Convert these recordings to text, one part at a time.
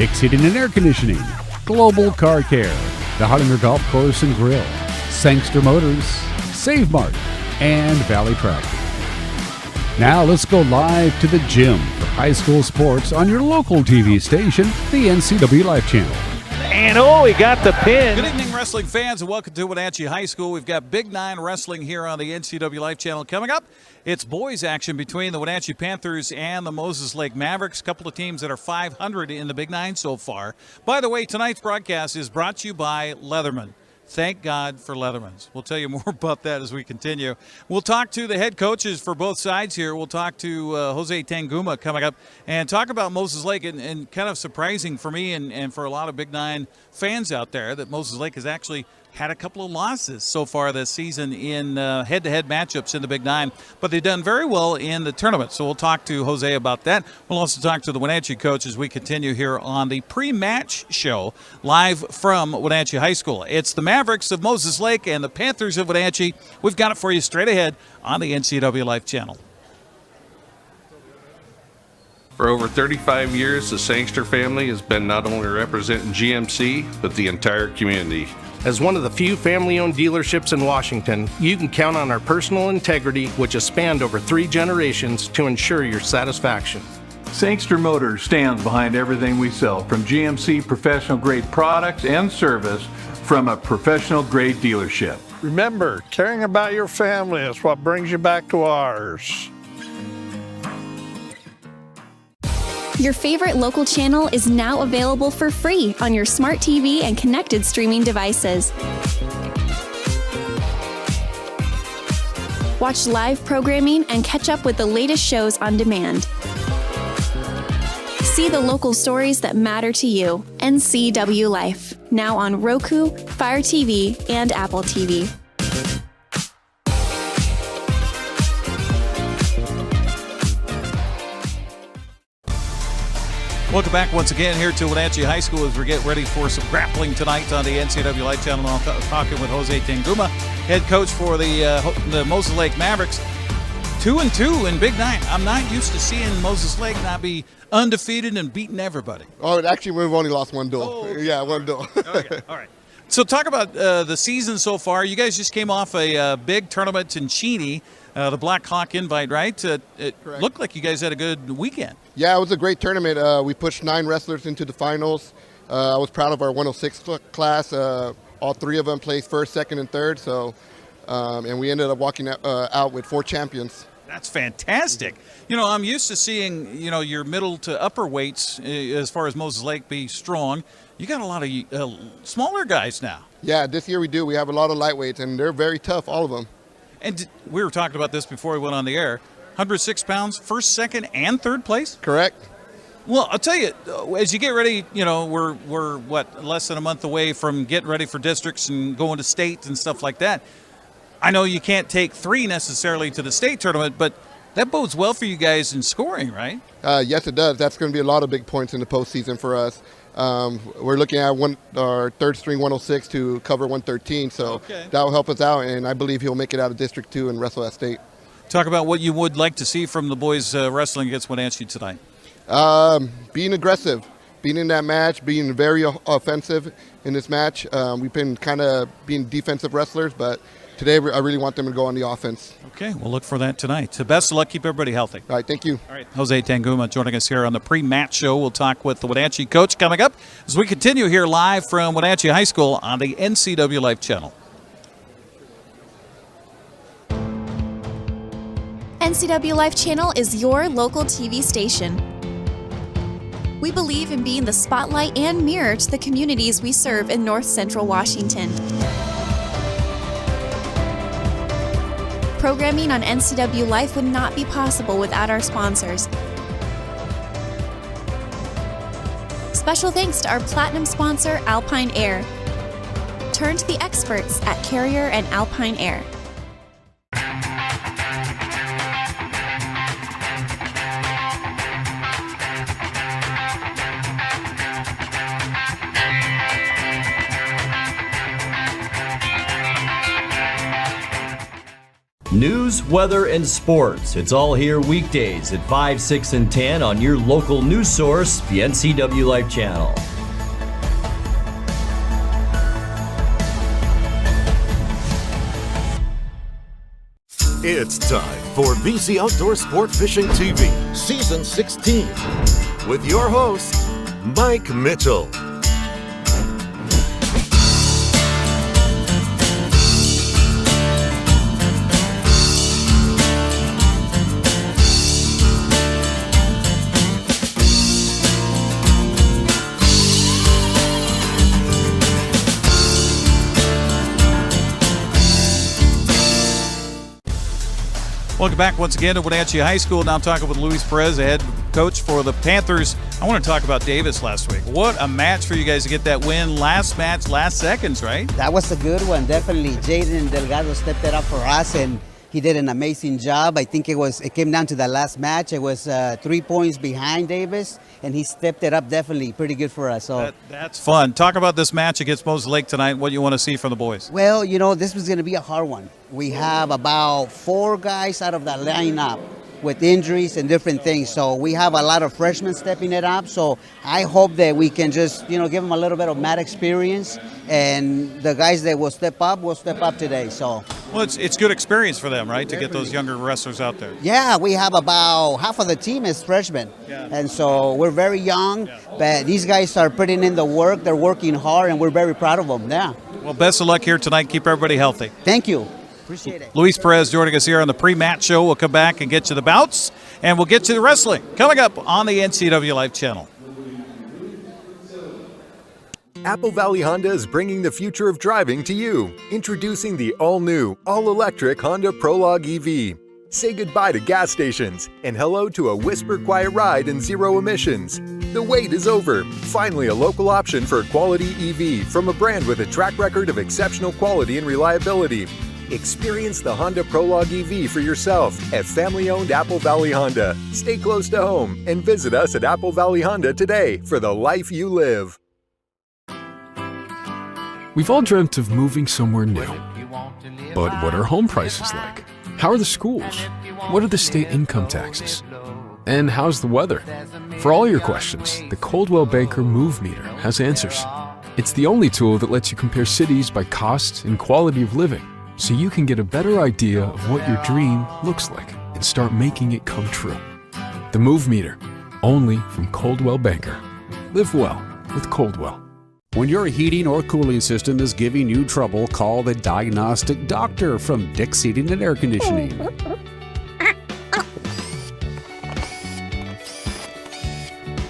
Dick's Heating and Air Conditioning, Global Car Care, the Harlinger Golf Course and Grill, Sangster Motors, Save Mart, and Valley Tractor. Now let's go live to the gym for high school sports on your local TV station, the NCWLIFE channel. And he got the pin. Good evening, wrestling fans, and welcome to Wenatchee High School. We've got Big Nine Wrestling here on the NCWLIFE channel. Coming up, it's boys action between the Wenatchee Panthers and the Moses Lake Mavericks, a couple of teams that are 500 in the Big Nine so far. By the way, tonight's broadcast is brought to you by Leatherman. Thank God for Leathermans. We'll tell you more about that as we continue. We'll talk to the head coaches for both sides here. We'll talk to Jose Tanguma coming up and talk about Moses Lake. And kind of surprising for me and for a lot of Big Nine fans out there that Moses Lake has actually had a couple of losses so far this season in head-to-head matchups in the Big Nine. But they've done very well in the tournament. So we'll talk to Jose about that. We'll also talk to the Wenatchee coach as we continue here on the pre-match show live from Wenatchee High School. It's the Mavericks of Moses Lake and the Panthers of Wenatchee. We've got it for you straight ahead on the NCWLIFE channel. For over 35 years, the Sangster family has been not only representing GMC, but the entire community. As one of the few family-owned dealerships in Washington, you can count on our personal integrity, which has spanned over 3 generations, to ensure your satisfaction. Sangster Motors stands behind everything we sell, from GMC professional-grade products and service from a professional-grade dealership. Remember, caring about your family is what brings you back to ours. Your favorite local channel is now available for free on your smart TV and connected streaming devices. Watch live programming and catch up with the latest shows on demand. See the local stories that matter to you. NCWLIFE, now on Roku, Fire TV, and Apple TV. Welcome back once again here to Wenatchee High School as we get ready for some grappling tonight on the NCWLIFE channel. I'm talking with Jose Tanguma, head coach for the Moses Lake Mavericks. 2-2 in Big Nine. I'm not used to seeing Moses Lake not be undefeated and beating everybody. Oh, actually, we've only lost one duel. Oh, okay. Yeah, one duel. Okay, all right. So talk about the season so far. You guys just came off a big tournament in Cheney, the Black Hawk Invite, right? It looked like you guys had a good weekend. Yeah, it was a great tournament. We pushed 9 wrestlers into the finals. I was proud of our 106 class. All 3 of them placed first, second, and third. So, and we ended up walking out with 4 champions. That's fantastic. You know, I'm used to seeing, your middle to upper weights as far as Moses Lake be strong. You got a lot of smaller guys now. Yeah, this year we do. We have a lot of lightweights, and they're very tough, all of them. And we were talking about this before we went on the air. 106 pounds, first, second, and third place? Correct. Well, I'll tell you, as you get ready, we're less than a month away from getting ready for districts and going to state and stuff like that. I know you can't take 3 necessarily to the state tournament, but that bodes well for you guys in scoring, right? Yes, it does. That's going to be a lot of big points in the postseason for us. We're looking at our third string 106 to cover 113, so that will help us out, and I believe he'll make it out of District 2 and wrestle at state. Talk about what you would like to see from the boys wrestling against Wenatchee tonight. Being aggressive, being in that match, being very offensive in this match. We've been kind of being defensive wrestlers, but today I really want them to go on the offense. Okay, we'll look for that tonight. So best of luck. Keep everybody healthy. All right, thank you. All right, Jose Tanguma joining us here on the pre-match show. We'll talk with the Wenatchee coach coming up as we continue here live from Wenatchee High School on the NCWLIFE channel. NCWLIFE channel is your local TV station. We believe in being the spotlight and mirror to the communities we serve in North Central Washington. Programming on NCWLIFE would not be possible without our sponsors. Special thanks to our platinum sponsor, Alpine Air. Turn to the experts at Carrier and Alpine Air. News, weather, and sports. It's all here weekdays at 5, 6, and 10 on your local news source, the NCW Life channel. It's time for BC Outdoor Sport Fishing TV, Season 16, with your host, Mike Mitchell. Welcome back once again to Wenatchee High School. Now I'm talking with Luis Perez, the head coach for the Panthers. I want to talk about Davis last week. What a match for you guys to get that win. Last match, last seconds, right? That was a good one, definitely. Jaden Delgado stepped it up for us, and he did an amazing job. I think it came down to that last match. It was 3 points behind Davis, and he stepped it up definitely pretty good for us. So that's fun. Talk about this match against Moses Lake tonight, what you want to see from the boys. Well, this was going to be a hard one. We have about 4 guys out of that lineup with injuries and different things. So we have a lot of freshmen stepping it up. So I hope that we can just, give them a little bit of mat experience, and the guys that will step up today. So. Well, it's good experience for them, right, to get those younger wrestlers out there. Yeah, we have about half of the team is freshmen. Yeah. And so we're very young, but these guys are putting in the work. They're working hard, and we're very proud of them. Yeah. Well, best of luck here tonight. Keep everybody healthy. Thank you. Appreciate it. Luis Perez joining us here on the pre-match show. We'll come back and get you the bouts, and we'll get you the wrestling coming up on the NCW Life channel. Apple Valley Honda is bringing the future of driving to you. Introducing the all-new, all-electric Honda Prologue EV. Say goodbye to gas stations and hello to a whisper-quiet ride and zero emissions. The wait is over. Finally, a local option for a quality EV from a brand with a track record of exceptional quality and reliability. Experience the Honda Prologue EV for yourself at family-owned Apple Valley Honda. Stay close to home and visit us at Apple Valley Honda today for the life you live. We've all dreamt of moving somewhere new. But what are home prices like? How are the schools? What are the state income taxes? And how's the weather? For all your questions, the Coldwell Banker Move Meter has answers. It's the only tool that lets you compare cities by cost and quality of living, so you can get a better idea of what your dream looks like and start making it come true. The Move Meter, only from Coldwell Banker. Live well with Coldwell. When your heating or cooling system is giving you trouble, call the Diagnostic Doctor from Dick's Heating and Air Conditioning.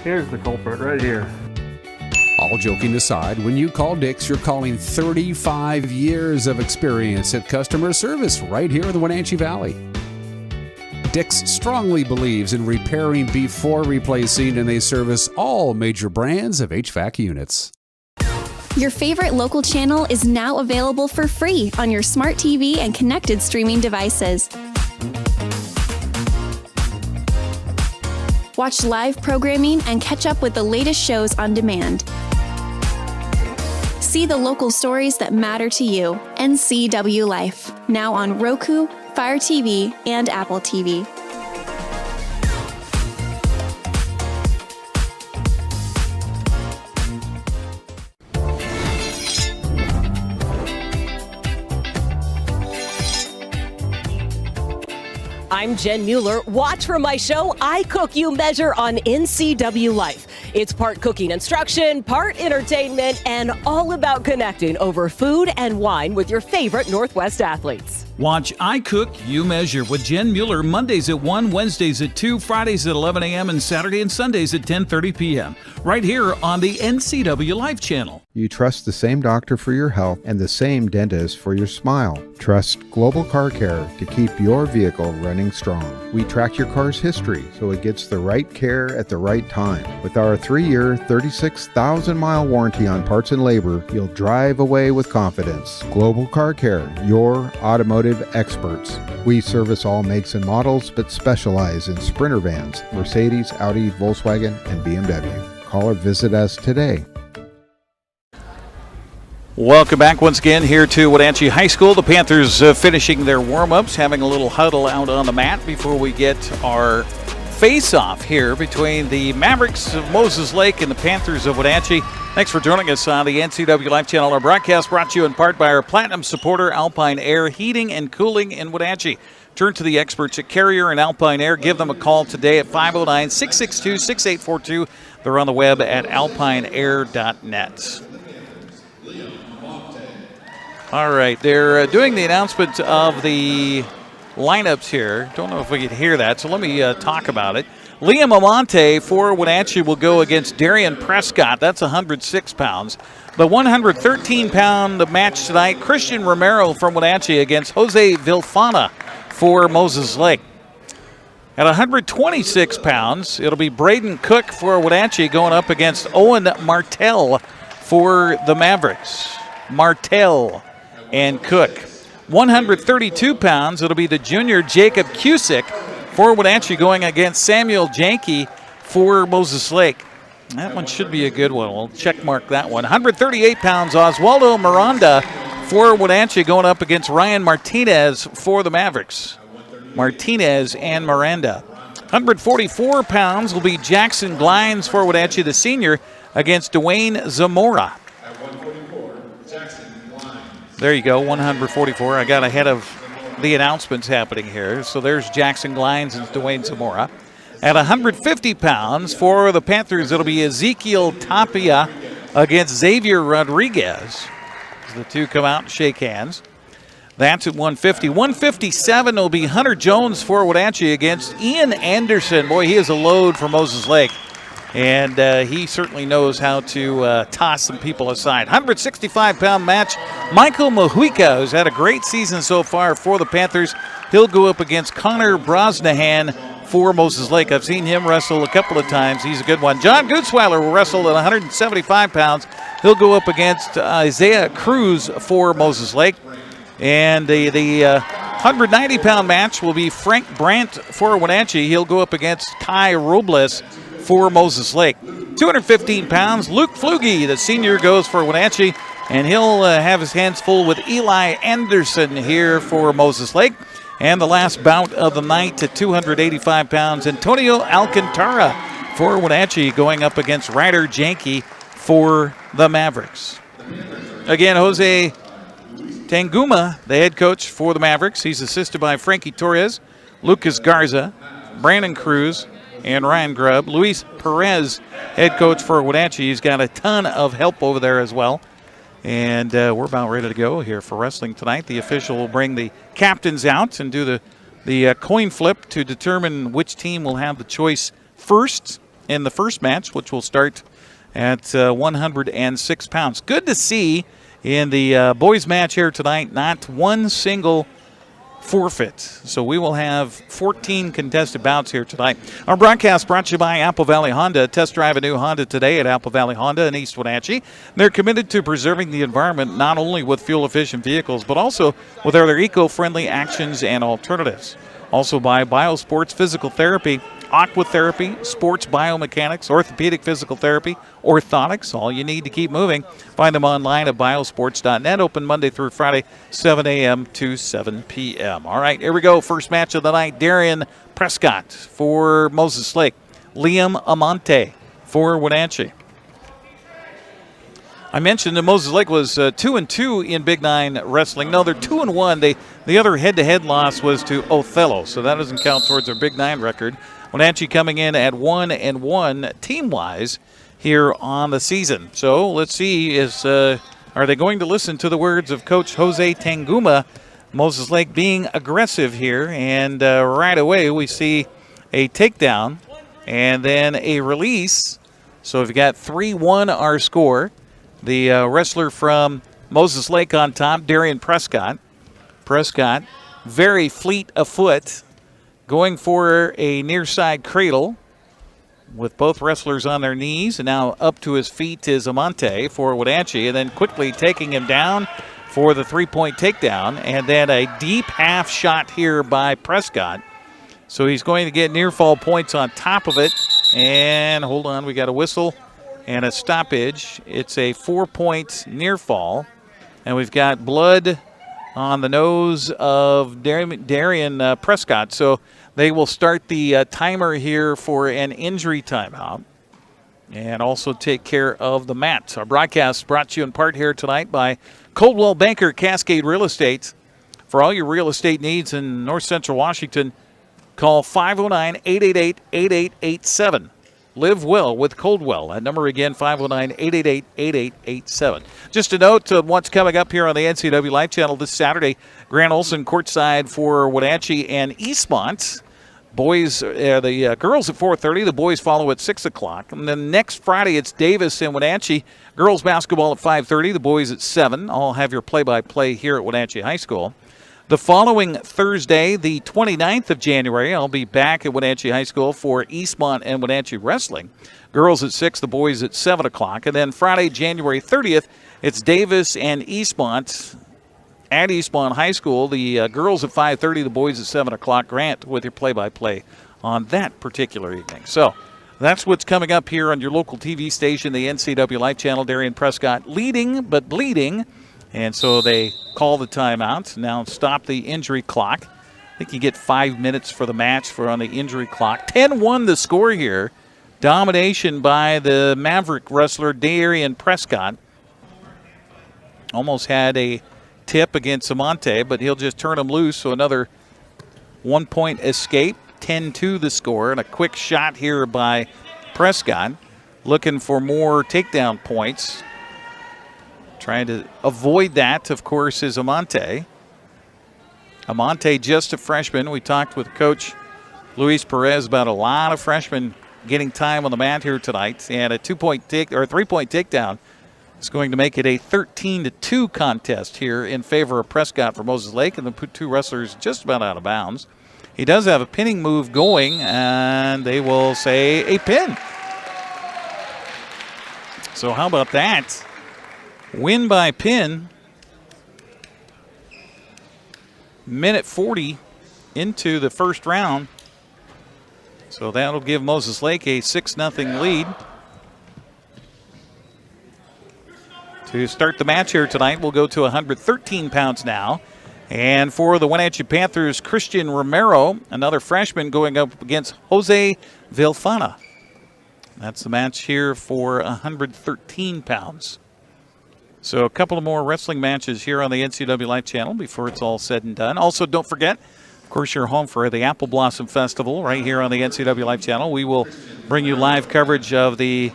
Here's the culprit right here. All joking aside, when you call Dick's, you're calling 35 years of experience at customer service right here in the Wenatchee Valley. Dick's strongly believes in repairing before replacing, and they service all major brands of HVAC units. Your favorite local channel is now available for free on your smart TV and connected streaming devices. Watch live programming and catch up with the latest shows on demand. See the local stories that matter to you. NCW Life, now on Roku, Fire TV, and Apple TV. I'm Jen Mueller. Watch for my show, I Cook, You Measure on NCW Life. It's part cooking instruction, part entertainment, and all about connecting over food and wine with your favorite Northwest athletes. Watch I Cook, You Measure with Jen Mueller Mondays at 1, Wednesdays at 2, Fridays at 11 a.m., and Saturday and Sundays at 10:30 p.m. right here on the NCW Life channel. You trust the same doctor for your health and the same dentist for your smile. Trust Global Car Care to keep your vehicle running strong. We track your car's history so it gets the right care at the right time. With our 3-year, 36,000-mile warranty on parts and labor, you'll drive away with confidence. Global Car Care, your automotive experts. We service all makes and models, but specialize in Sprinter vans, Mercedes, Audi, Volkswagen, and BMW. Call or visit us today. Welcome back once again here to Wenatchee High School. The Panthers finishing their warm-ups, having a little huddle out on the mat before we get our face-off here between the Mavericks of Moses Lake and the Panthers of Wenatchee. Thanks for joining us on the NCWLIFE channel. Our broadcast brought to you in part by our Platinum supporter, Alpine Air Heating and Cooling in Wenatchee. Turn to the experts at Carrier and Alpine Air. Give them a call today at 509-662-6842. They're on the web at alpineair.net. All right, they're doing the announcement of the lineups here. Don't know if we can hear that, so let me talk about it. Liam Amante for Wenatchee will go against Darian Prescott. That's 106 pounds. The 113-pound match tonight, Christian Romero from Wenatchee against Jose Vilfana for Moses Lake. At 126 pounds, it'll be Braden Cook for Wenatchee going up against Owen Martell for the Mavericks. Martell and Cook. 132 pounds, it'll be the junior Jacob Cusick for Wenatchee going against Samuel Janke for Moses Lake. That one should be a good one. We'll check mark that one. 138 pounds, Oswaldo Miranda for Wenatchee going up against Ryan Martinez for the Mavericks. Martinez and Miranda. 144 pounds will be Jackson Glines for Wenatchee, the senior, against Dwayne Zamora. There you go, 144. I got ahead of the announcements happening here. So there's Jackson Glines and Dwayne Zamora. At 150 pounds for the Panthers, it'll be Ezekiel Tapia against Xavier Rodriguez. As the two come out and shake hands. That's at 150. 157 will be Hunter Jones for Wenatchee against Ian Anderson. Boy, he is a load for Moses Lake. And he certainly knows how to toss some people aside. 165-pound match. Michael Mahuika, who's had a great season so far for the Panthers. He'll go up against Connor Brosnahan for Moses Lake. I've seen him wrestle a couple of times. He's a good one. John Gutzweiler will wrestle at 175 pounds. He'll go up against Isaiah Cruz for Moses Lake. And the 190-pound match will be Frank Brandt for Wenatchee. He'll go up against Kai Robles for Moses Lake. 215 pounds, Luke Flugie, the senior, goes for Wenatchee, and he'll have his hands full with Eli Anderson here for Moses Lake. And the last bout of the night at 285 pounds, Antonio Alcantara for Wenatchee going up against Ryder Janke for the Mavericks. Again, Jose Tanguma, the head coach for the Mavericks. He's assisted by Frankie Torres, Lucas Garza, Brandon Cruz, and Ryan Grubb. Luis Perez, head coach for Wenatchee. He's got a ton of help over there as well. And we're about ready to go here for wrestling tonight. The official will bring the captains out and do the coin flip to determine which team will have the choice first in the first match, which will start at 106 pounds. Good to see in the boys match here tonight, not one single forfeit. So we will have 14 contested bouts here tonight. Our broadcast brought to you by Apple Valley Honda. Test drive a new Honda today at Apple Valley Honda in East Wenatchee. They're committed to preserving the environment not only with fuel-efficient vehicles, but also with other eco-friendly actions and alternatives. Also by Biosports Physical Therapy, Aquatherapy, Sports Biomechanics, Orthopedic Physical Therapy, Orthotics, all you need to keep moving. Find them online at biosports.net, open Monday through Friday, 7 a.m. to 7 p.m. All right, here we go. First match of the night, Darian Prescott for Moses Lake. Liam Amante for Wenatchee. I mentioned that Moses Lake was 2-2 in Big Nine wrestling. No, they're 2-1. The other head-to-head loss was to Othello, so that doesn't count towards their Big Nine record. Wenatchee coming in at 1-1 team-wise here on the season. So let's see, are they going to listen to the words of Coach Jose Tanguma? Moses Lake being aggressive here, and right away we see a takedown and then a release. So we've got 3-1 our score. The wrestler from Moses Lake on top, Darian Prescott. Prescott, very fleet of foot, going for a near side cradle with both wrestlers on their knees. And now up to his feet is Amante for Wenatchee, and then quickly taking him down for the three-point takedown. And then a deep half shot here by Prescott. So he's going to get near fall points on top of it. And hold on, we got a whistle and a stoppage. It's a 4-point near fall. And we've got blood on the nose of Darian Prescott. So they will start the timer here for an injury timeout and also take care of the mats. Our broadcast brought to you in part here tonight by Coldwell Banker Cascade Real Estate. For all your real estate needs in North Central Washington, call 509-888-8887. Live well with Coldwell. That number again, 509-888-8887. Just a note of what's coming up here on the NCW Life Channel this Saturday. Grant Olson courtside for Wenatchee and Eastmont. The girls at 4:30. The boys follow at 6 o'clock. And then next Friday, it's Davis and Wenatchee. Girls basketball at 5:30. The boys at 7. I'll have your play-by-play here at Wenatchee High School. The following Thursday, the 29th of January, I'll be back at Wenatchee High School for Eastmont and Wenatchee Wrestling. Girls at 6, the boys at 7 o'clock. And then Friday, January 30th, it's Davis and Eastmont at Eastmont High School. The girls at 5:30, the boys at 7 o'clock. Grant with your play-by-play on that particular evening. So that's what's coming up here on your local TV station, the NCW Life Channel. Darian Prescott leading but bleeding. And so they call the timeout. Now stop the injury clock. I think you get 5 minutes for the match on the injury clock. 10-1 the score here. Domination by the Maverick wrestler Darian Prescott. Almost had a tip against Amante, but he'll just turn him loose. So another 1-point escape. 10-2 the score. And a quick shot here by Prescott. Looking for more takedown points. Trying to avoid that, of course, is Amante. Amante, just a freshman. We talked with Coach Luis Perez about a lot of freshmen getting time on the mat here tonight. And a 3-point takedown is going to make it a 13-2 contest here in favor of Prescott for Moses Lake. And the two wrestlers just about out of bounds. He does have a pinning move going, and they will say a pin. So how about that? Win by pin. Minute 40 into the first round. So that'll give Moses Lake a 6-0 lead. To start the match here tonight, we'll go to 113 pounds now. And for the Wenatchee Panthers, Christian Romero, another freshman, going up against Jose Vilfana. That's the match here for 113 pounds. So a couple of more wrestling matches here on the NCW Life Channel before it's all said and done. Also, don't forget, of course, you're home for the Apple Blossom Festival right here on the NCW Life Channel. We will bring you live coverage of the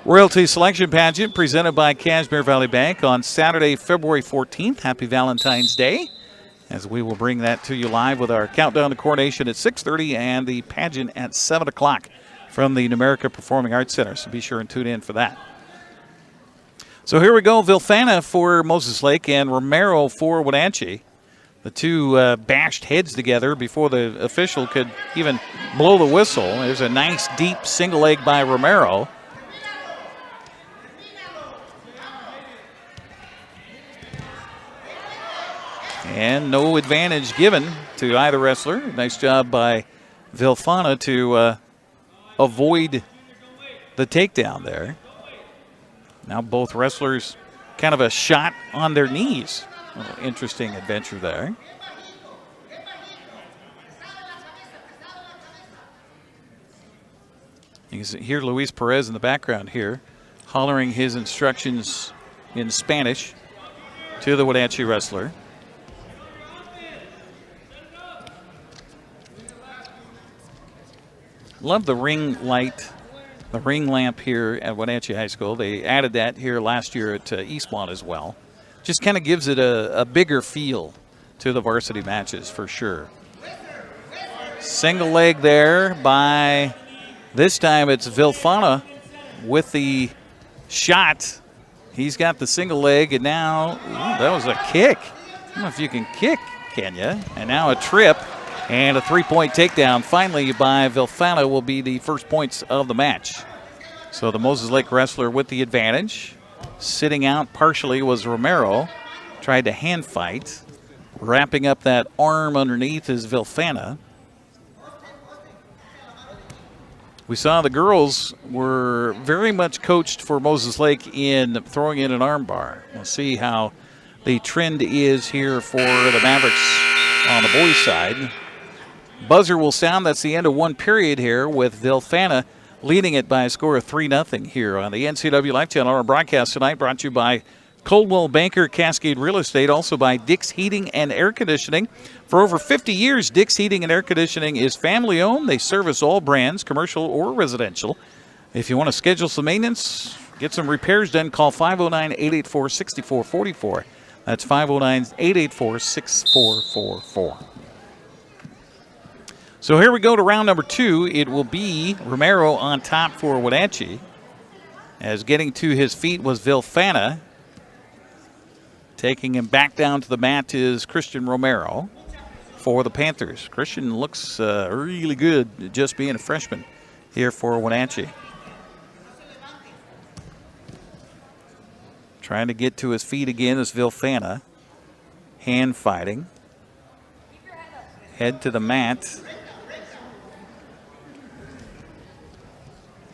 Royalty Selection Pageant presented by Cashmere Valley Bank on Saturday, February 14th. Happy Valentine's Day, as we will bring that to you live with our countdown to coronation at 6:30 and the pageant at 7 o'clock from the Numerica Performing Arts Center. So be sure and tune in for that. So here we go, Vilfana for Moses Lake and Romero for Wenatchee. The two bashed heads together before the official could even blow the whistle. There's a nice deep single leg by Romero. And no advantage given to either wrestler. Nice job by Vilfana to avoid the takedown there. Now both wrestlers kind of a shot on their knees. Interesting adventure there. You can hear Luis Perez in the background here, hollering his instructions in Spanish to the Wenatchee wrestler. Love the ring light. The ring lamp here at Wenatchee High School. They added that here last year at Eastmont as well. Just kind of gives it a bigger feel to the varsity matches for sure. Single leg there by, this time it's Vilfana with the shot. He's got the single leg, and now, that was a kick. I don't know if you can kick, can you? And now a trip. And a 3-point takedown finally by Vilfana will be the first points of the match. So the Moses Lake wrestler with the advantage. Sitting out partially was Romero. Tried to hand fight. Wrapping up that arm underneath is Vilfana. We saw the girls were very much coached for Moses Lake in throwing in an arm bar. We'll see how the trend is here for the Mavericks on the boys' side. Buzzer will sound. That's the end of one period here with Vilfana leading it by a score of 3-0 here on the NCWLIFE channel. Our broadcast tonight brought to you by Coldwell Banker Cascade Real Estate, also by Dick's Heating and Air Conditioning. For over 50 years, Dick's Heating and Air Conditioning is family-owned. They service all brands, commercial or residential. If you want to schedule some maintenance, get some repairs done, call 509-884-6444. That's 509-884-6444. So here we go to round number 2. It will be Romero on top for Wenatchee. As getting to his feet was Vilfana. Taking him back down to the mat is Christian Romero for the Panthers. Christian looks really good just being a freshman here for Wenatchee. Trying to get to his feet again is Vilfana. Hand fighting. Head to the mat.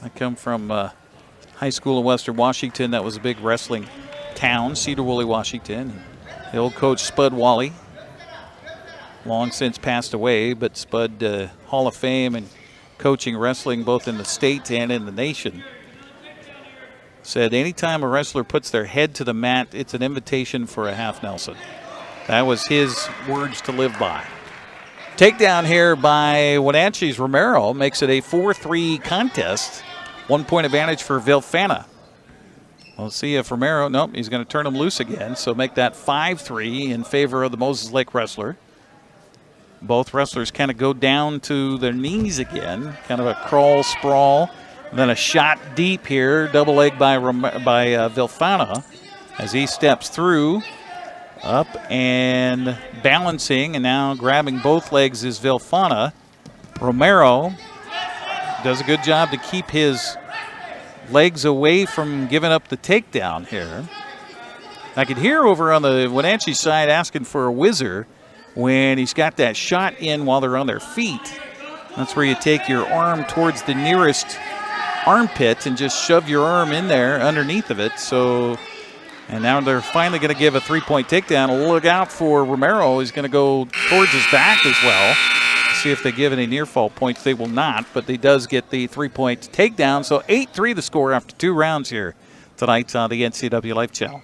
I come from high school in Western Washington. That was a big wrestling town, Cedar Woolley, Washington. The old coach Spud Wally, long since passed away, but Spud, Hall of Fame and coaching wrestling both in the state and in the nation, said anytime a wrestler puts their head to the mat, it's an invitation for a half Nelson. That was his words to live by. Takedown here by Wenatchee's Romero makes it a 4-3 contest. 1 point advantage for Vilfana. We'll see if Romero, nope, he's going to turn him loose again. So make that 5-3 in favor of the Moses Lake wrestler. Both wrestlers kind of go down to their knees again. Kind of a crawl, sprawl. And then a shot deep here, double leg by Vilfana as he steps through. Up and balancing, and now grabbing both legs is Vilfana. Romero does a good job to keep his legs away from giving up the takedown here. I could hear over on the Wenatchee side asking for a whizzer when he's got that shot in while they're on their feet. That's where you take your arm towards the nearest armpit and just shove your arm in there underneath of it. And now they're finally going to give a 3-point takedown. Look out for Romero. He's going to go towards his back as well. See if they give any near fall points. They will not, but he does get the 3-point takedown. So 8-3 the score after 2 rounds here tonight on the NCWLIFE channel.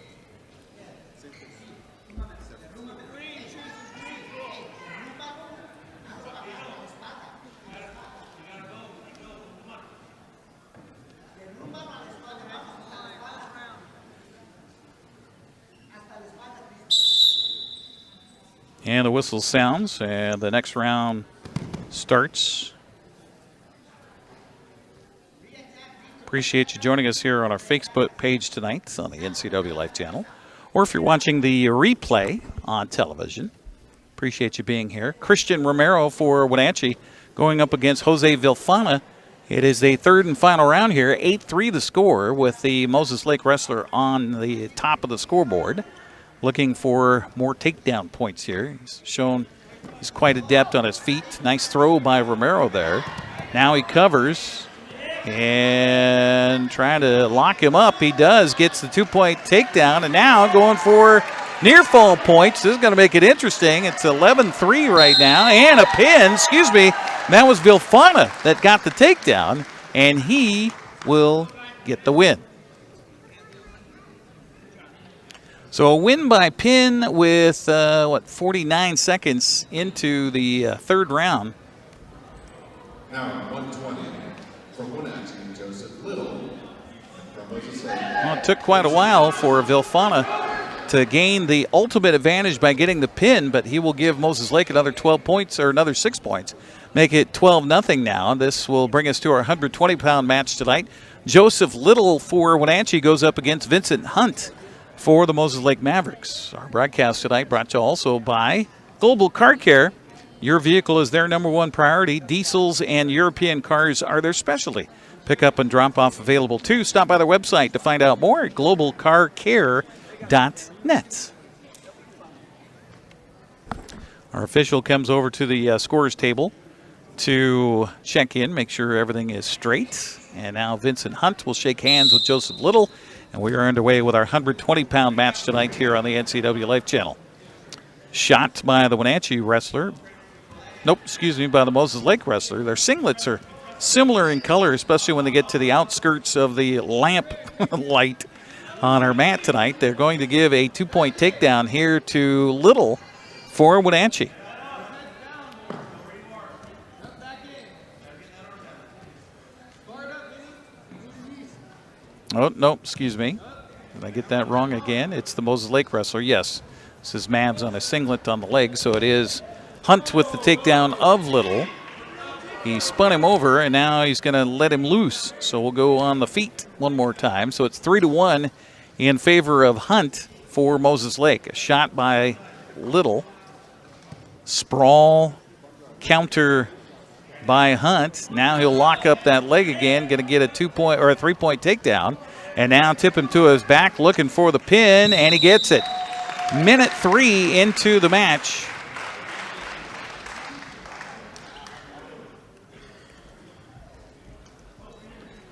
And the whistle sounds, and the next round starts. Appreciate you joining us here on our Facebook page tonight on the NCWLIFE channel. Or if you're watching the replay on television, appreciate you being here. Christian Romero for Wenatchee going up against Jose Vilfana. It is the third and final round here. 8-3 the score with the Moses Lake wrestler on the top of the scoreboard. Looking for more takedown points here. He's shown he's quite adept on his feet. Nice throw by Romero there. Now he covers and trying to lock him up. He does, gets the 2-point takedown, and now going for near fall points. This is going to make it interesting. It's 11-3 right now, and a pin, excuse me. That was Vilfana that got the takedown, and he will get the win. So a win by pin with, 49 seconds into the third round. Now 120 from Wenatchee, Joseph Little. Well, it took quite a while for Vilfana to gain the ultimate advantage by getting the pin, but he will give Moses Lake another 12 points, or another 6 points. Make it 12-0 now. This will bring us to our 120-pound match tonight. Joseph Little for Wenatchee goes up against Vincent Hunt for the Moses Lake Mavericks. Our broadcast tonight brought to you also by Global Car Care. Your vehicle is their number one priority. Diesels and European cars are their specialty. Pick up and drop off available too. Stop by their website to find out more at globalcarcare.net. Our official comes over to the scorers table. to check in, make sure everything is straight. And now Vincent Hunt will shake hands with Joseph Little. And we are underway with our 120-pound match tonight here on the NCWLIFE channel. Shot by the Wenatchee wrestler. Nope, excuse me, by the Moses Lake wrestler. Their singlets are similar in color, especially when they get to the outskirts of the lamp light on our mat tonight. They're going to give a 2-point takedown here to Little for Wenatchee. Oh, no, excuse me. Did I get that wrong again? It's the Moses Lake wrestler. Yes, this is Mavs on a singlet on the leg, so it is Hunt with the takedown of Little. He spun him over, and now he's going to let him loose. So we'll go on the feet one more time. So it's 3-1 in favor of Hunt for Moses Lake. A shot by Little. Sprawl, counter by Hunt. Now he'll lock up that leg again, going to get a 2-point or a 3-point takedown. And now tip him to his back, looking for the pin, and he gets it. Minute 3 into the match.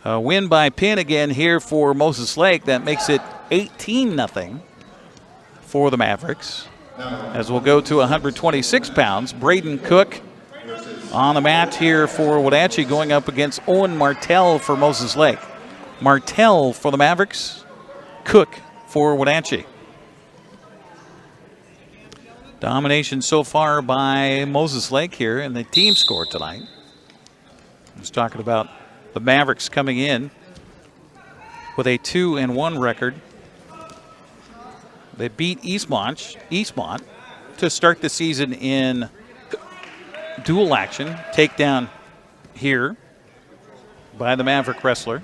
A win by pin again here for Moses Lake. That makes it 18-0 for the Mavericks. As we'll go to 126 pounds. Braden Cook on the mat here for Wenatchee, going up against Owen Martell for Moses Lake. Martell for the Mavericks, Cook for Wenatchee. Domination so far by Moses Lake here in the team score tonight. I was talking about the Mavericks coming in with a 2-1 record. They beat Eastmont to start the season in dual action. Takedown here by the Maverick wrestler.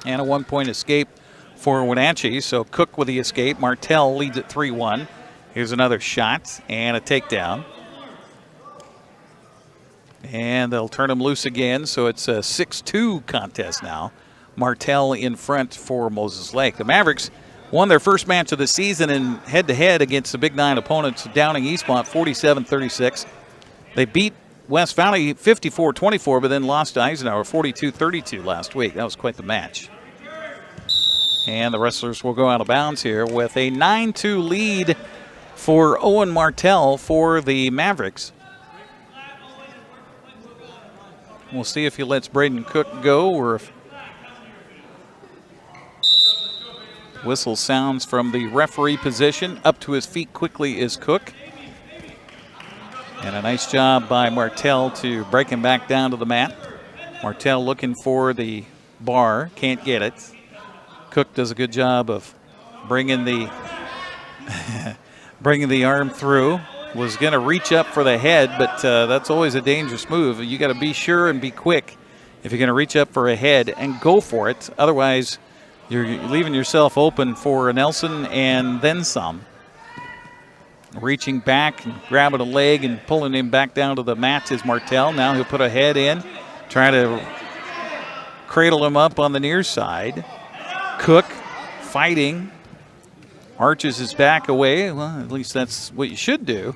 And a 1-point escape for Wenatchee. So Cook with the escape. Martell leads at 3-1. Here's another shot and a takedown. And they'll turn him loose again. So it's a 6-2 contest now. Martell in front for Moses Lake. The Mavericks won their first match of the season in head-to-head against the Big Nine opponents, Downing Eastmont 47-36. They beat West Valley 54-24, but then lost to Eisenhower 42-32 last week. That was quite the match. And the wrestlers will go out of bounds here with a 9-2 lead for Owen Martell for the Mavericks. We'll see if he lets Braden Cook go or if whistle sounds from the referee position. Up to his feet quickly is Cook. And a nice job by Martell to break him back down to the mat. Martell looking for the bar, can't get it. Cook does a good job of bringing the bringing the arm through. Was going to reach up for the head, but that's always a dangerous move. You got to be sure and be quick if you're going to reach up for a head and go for it. Otherwise, you're leaving yourself open for a Nelson and then some. Reaching back and grabbing a leg and pulling him back down to the mat is Martell. Now he'll put a head in, try to cradle him up on the near side. Cook fighting, arches his back away. Well, at least that's what you should do.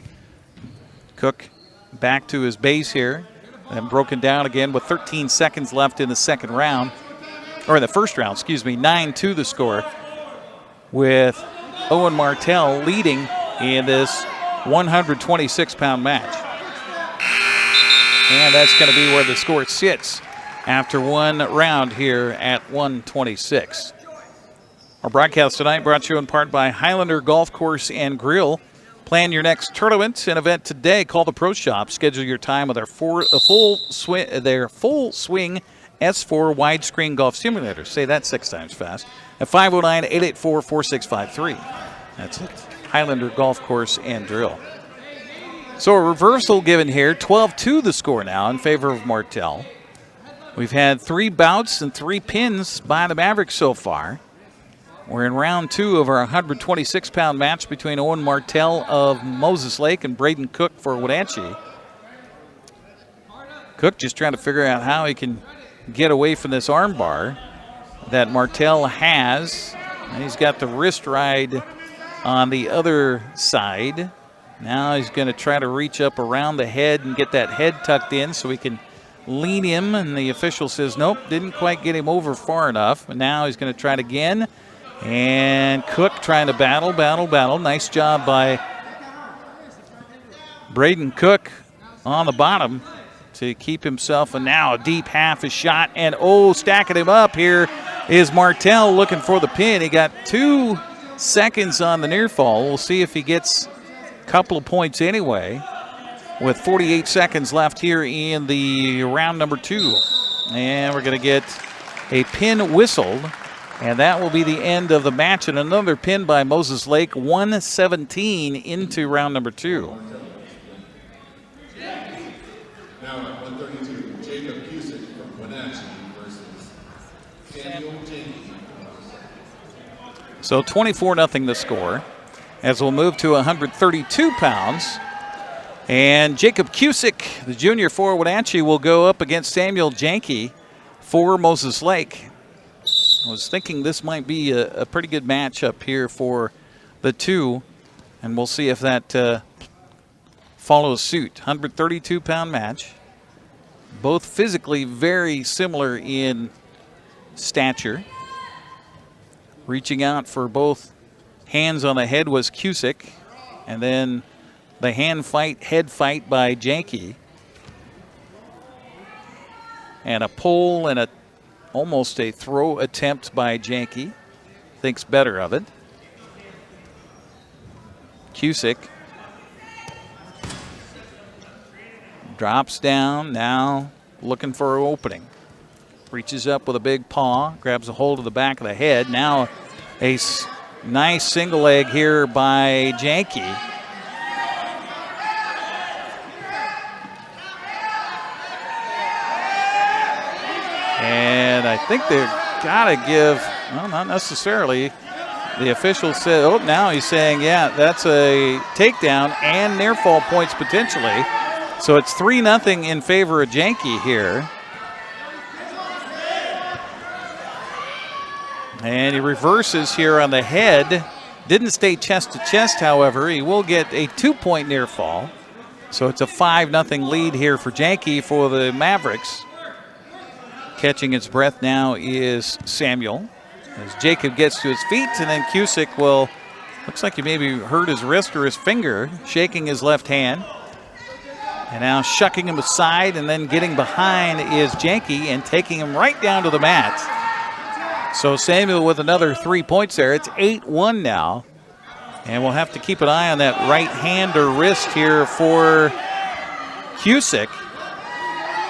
Cook back to his base here and broken down again with 13 seconds left in the second round. Or in the first round, excuse me. 9-2 the score with Owen Martell leading in this 126-pound match. And that's going to be where the score sits after one round here at 126. Our broadcast tonight brought to you in part by Highlander Golf Course and Grill. Plan your next tournament and event today. Call the Pro Shop. Schedule your time with their full swing S4 widescreen golf simulator. Say that 6 times fast. At 509-884-4653. That's it. Highlander Golf Course and Drill. So a reversal given here. 12-2 the score now in favor of Martell. We've had 3 bouts and 3 pins by the Mavericks so far. We're in round 2 of our 126-pound match between Owen Martell of Moses Lake and Braden Cook for Wenatchee. Cook just trying to figure out how he can get away from this arm bar that Martell has. And he's got the wrist ride on the other side. Now he's going to try to reach up around the head and get that head tucked in so he can lean him, and the official says nope, didn't quite get him over far enough. And now he's going to try it again. And Cook trying to battle. Nice job by Braden Cook on the bottom to keep himself. And now a deep half is shot. And stacking him up here is Martell looking for the pin. He got 2 seconds on the near fall. We'll see if he gets a couple of points anyway, with 48 seconds left here in the round number 2. And we're going to get a pin whistled, and that will be the end of the match. And another pin by Moses Lake, 1:17 into round number 2. Now at 132, Jacob Cusick from Wenatchee versus Samuel Jenkins. So 24-0 the score, as we'll move to 132 pounds. And Jacob Cusick, the junior for Wenatchee, will go up against Samuel Janke for Moses Lake. I was thinking this might be a pretty good matchup here for the two, and we'll see if that follows suit. 132-pound match. Both physically very similar in stature. Reaching out for both hands on the head was Cusick, and then the head fight by Janke. And a pull and almost a throw attempt by Janke. Thinks better of it. Cusick drops down, now looking for an opening. Reaches up with a big paw, grabs a hold of the back of the head. Now a nice single leg here by Janke. And I think they've got to give, well, not necessarily. The official said, now he's saying, yeah, that's a takedown and near fall points potentially. So it's 3-0 in favor of Janke here. And he reverses here on the head. Didn't stay chest to chest, however. He will get a 2-point near fall. So it's a 5-0 lead here for Janke for the Mavericks. Catching his breath now is Samuel, as Jacob gets to his feet, and then Cusick looks like he maybe hurt his wrist or his finger, shaking his left hand. And now shucking him aside, and then getting behind is Janke and taking him right down to the mat. So Samuel with another 3 points there. It's 8-1 now. And we'll have to keep an eye on that right hand or wrist here for Cusick,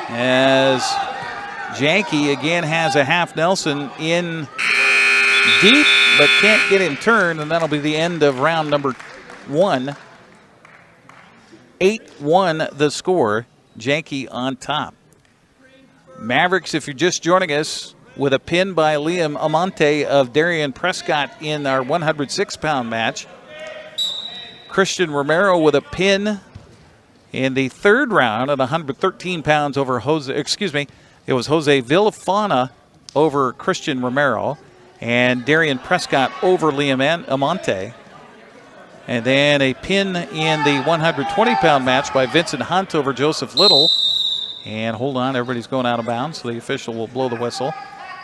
as Janke again has a half Nelson in deep, but can't get him turned, and that'll be the end of round number 1. 8-1 the score. Janke on top. Mavericks, if you're just joining us, with a pin by Liam Amante of Darian Prescott in our 106-pound match. Christian Romero with a pin in the third round at 113 pounds over it was Jose Villafana over Christian Romero, and Darian Prescott over Liam Amante. And then a pin in the 120-pound match by Vincent Hunt over Joseph Little. And hold on, everybody's going out of bounds, so the official will blow the whistle.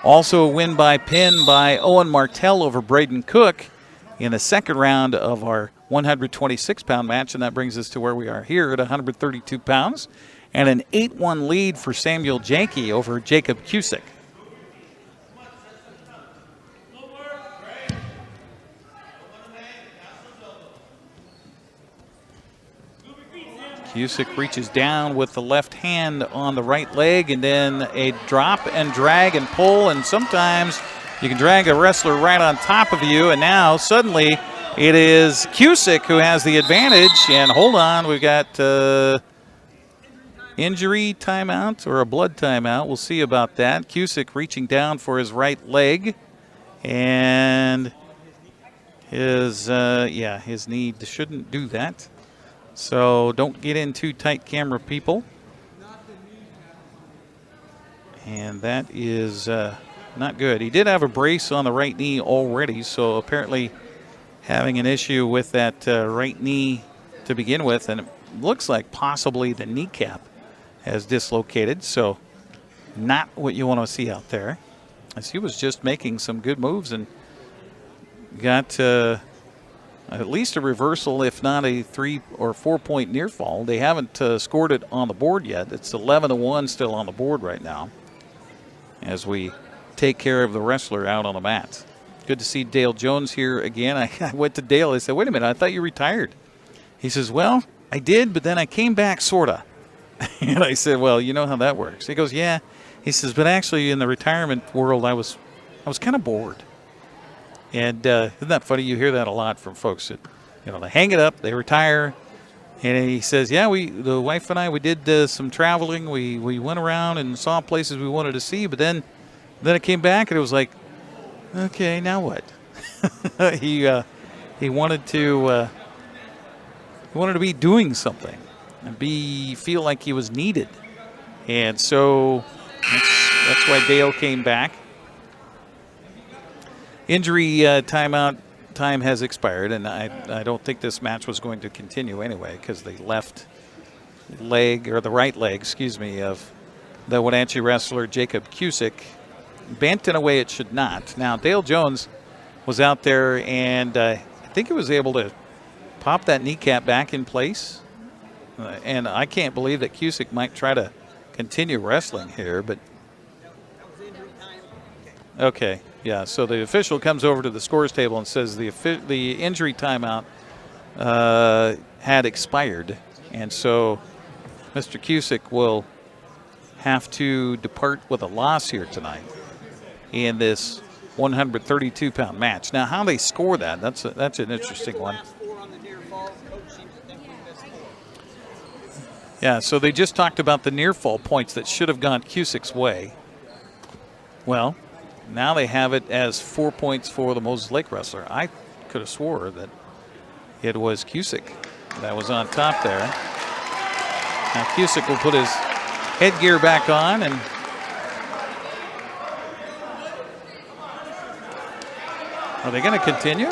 Also a win by pin by Owen Martell over Braden Cook in the second round of our 126-pound match, and that brings us to where we are here at 132 pounds. And an 8-1 lead for Samuel Janke over Jacob Cusick. Cusick reaches down with the left hand on the right leg, and then a drop and drag and pull, and sometimes you can drag a wrestler right on top of you, and now suddenly it is Cusick who has the advantage. And hold on, we've got injury timeout or a blood timeout. We'll see about that. Cusick reaching down for his right leg, and his knee shouldn't do that. So don't get in too tight, camera people. And that is not good. He did have a brace on the right knee already, so apparently having an issue with that right knee to begin with, and it looks like possibly the kneecap has dislocated, so not what you want to see out there, as he was just making some good moves and got at least a reversal, if not a 3 or 4 point near fall. They haven't scored it on the board yet. It's 11-1 still on the board right now as we take care of the wrestler out on the mat. Good to see Dale Jones here again. I went to Dale. I said, wait a minute, I thought you retired. He says, well, I did, but then I came back, sort of. And I said, well, you know how that works. He goes, yeah. He says, but actually in the retirement world, I was kind of bored. And isn't that funny? You hear that a lot from folks that, they hang it up, they retire. And he says, yeah, the wife and I, we did some traveling. We went around and saw places we wanted to see, but then I came back and it was like, okay, now what? He wanted to be doing something and feel like he was needed. And so that's why Dale came back. Injury timeout time has expired, and I don't think this match was going to continue anyway, because the right leg, of the Wenatchee wrestler Jacob Cusick bent in a way it should not. Now, Dale Jones was out there, and I think he was able to pop that kneecap back in place. And I can't believe that Cusick might try to continue wrestling here, but okay, yeah. So the official comes over to the scores table and says the injury timeout had expired, and so Mr. Cusick will have to depart with a loss here tonight in this 132-pound match. Now, how they score that's an interesting one. Yeah, so they just talked about the near fall points that should have gone Cusick's way. Well, now they have it as 4 points for the Moses Lake wrestler. I could have swore that it was Cusick that was on top there. Now Cusick will put his headgear back on, and are they going to continue?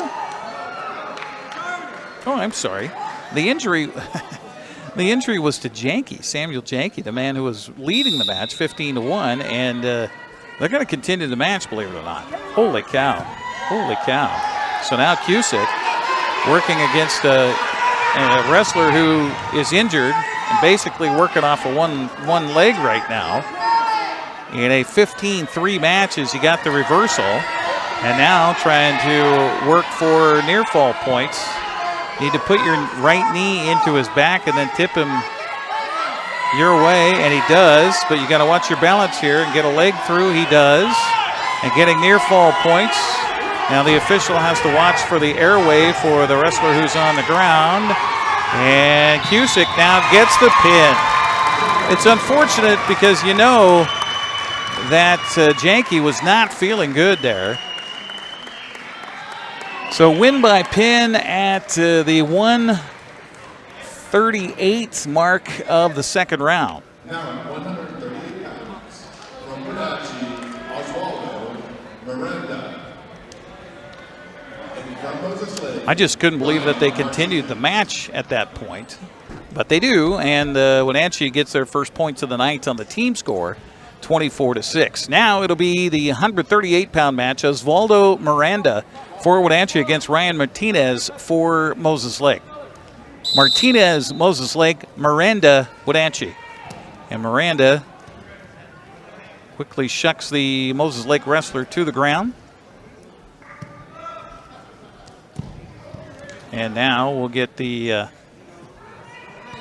Oh, I'm sorry. The injury the injury was to Janke, Samuel Janke, the man who was leading the match 15-1, and they're going to continue the match, believe it or not. Holy cow. Holy cow. So now Cusick working against a wrestler who is injured and basically working off of one leg right now. In a 15-3 match as he got the reversal, and now trying to work for near fall points. Need to put your right knee into his back and then tip him your way, and he does, but you got to watch your balance here and get a leg through. He does, and getting near fall points. Now the official has to watch for the airway for the wrestler who's on the ground, and Cusick now gets the pin. It's unfortunate because you know that Janke was not feeling good there. So win by pin at the 138 mark of the second round. Now at 138 pounds, from Wenatchee, Oswaldo Miranda. And from Moses Lake. I just couldn't believe that they continued the match at that point. But they do, and Wenatchee gets their first points of the night on the team score, 24-6. Now it'll be the 138-pound match, Oswaldo Miranda for Wenatchee against Ryan Martinez for Moses Lake. Martinez, Moses Lake, Miranda, Wenatchee. And Miranda quickly shucks the Moses Lake wrestler to the ground. And now we'll get the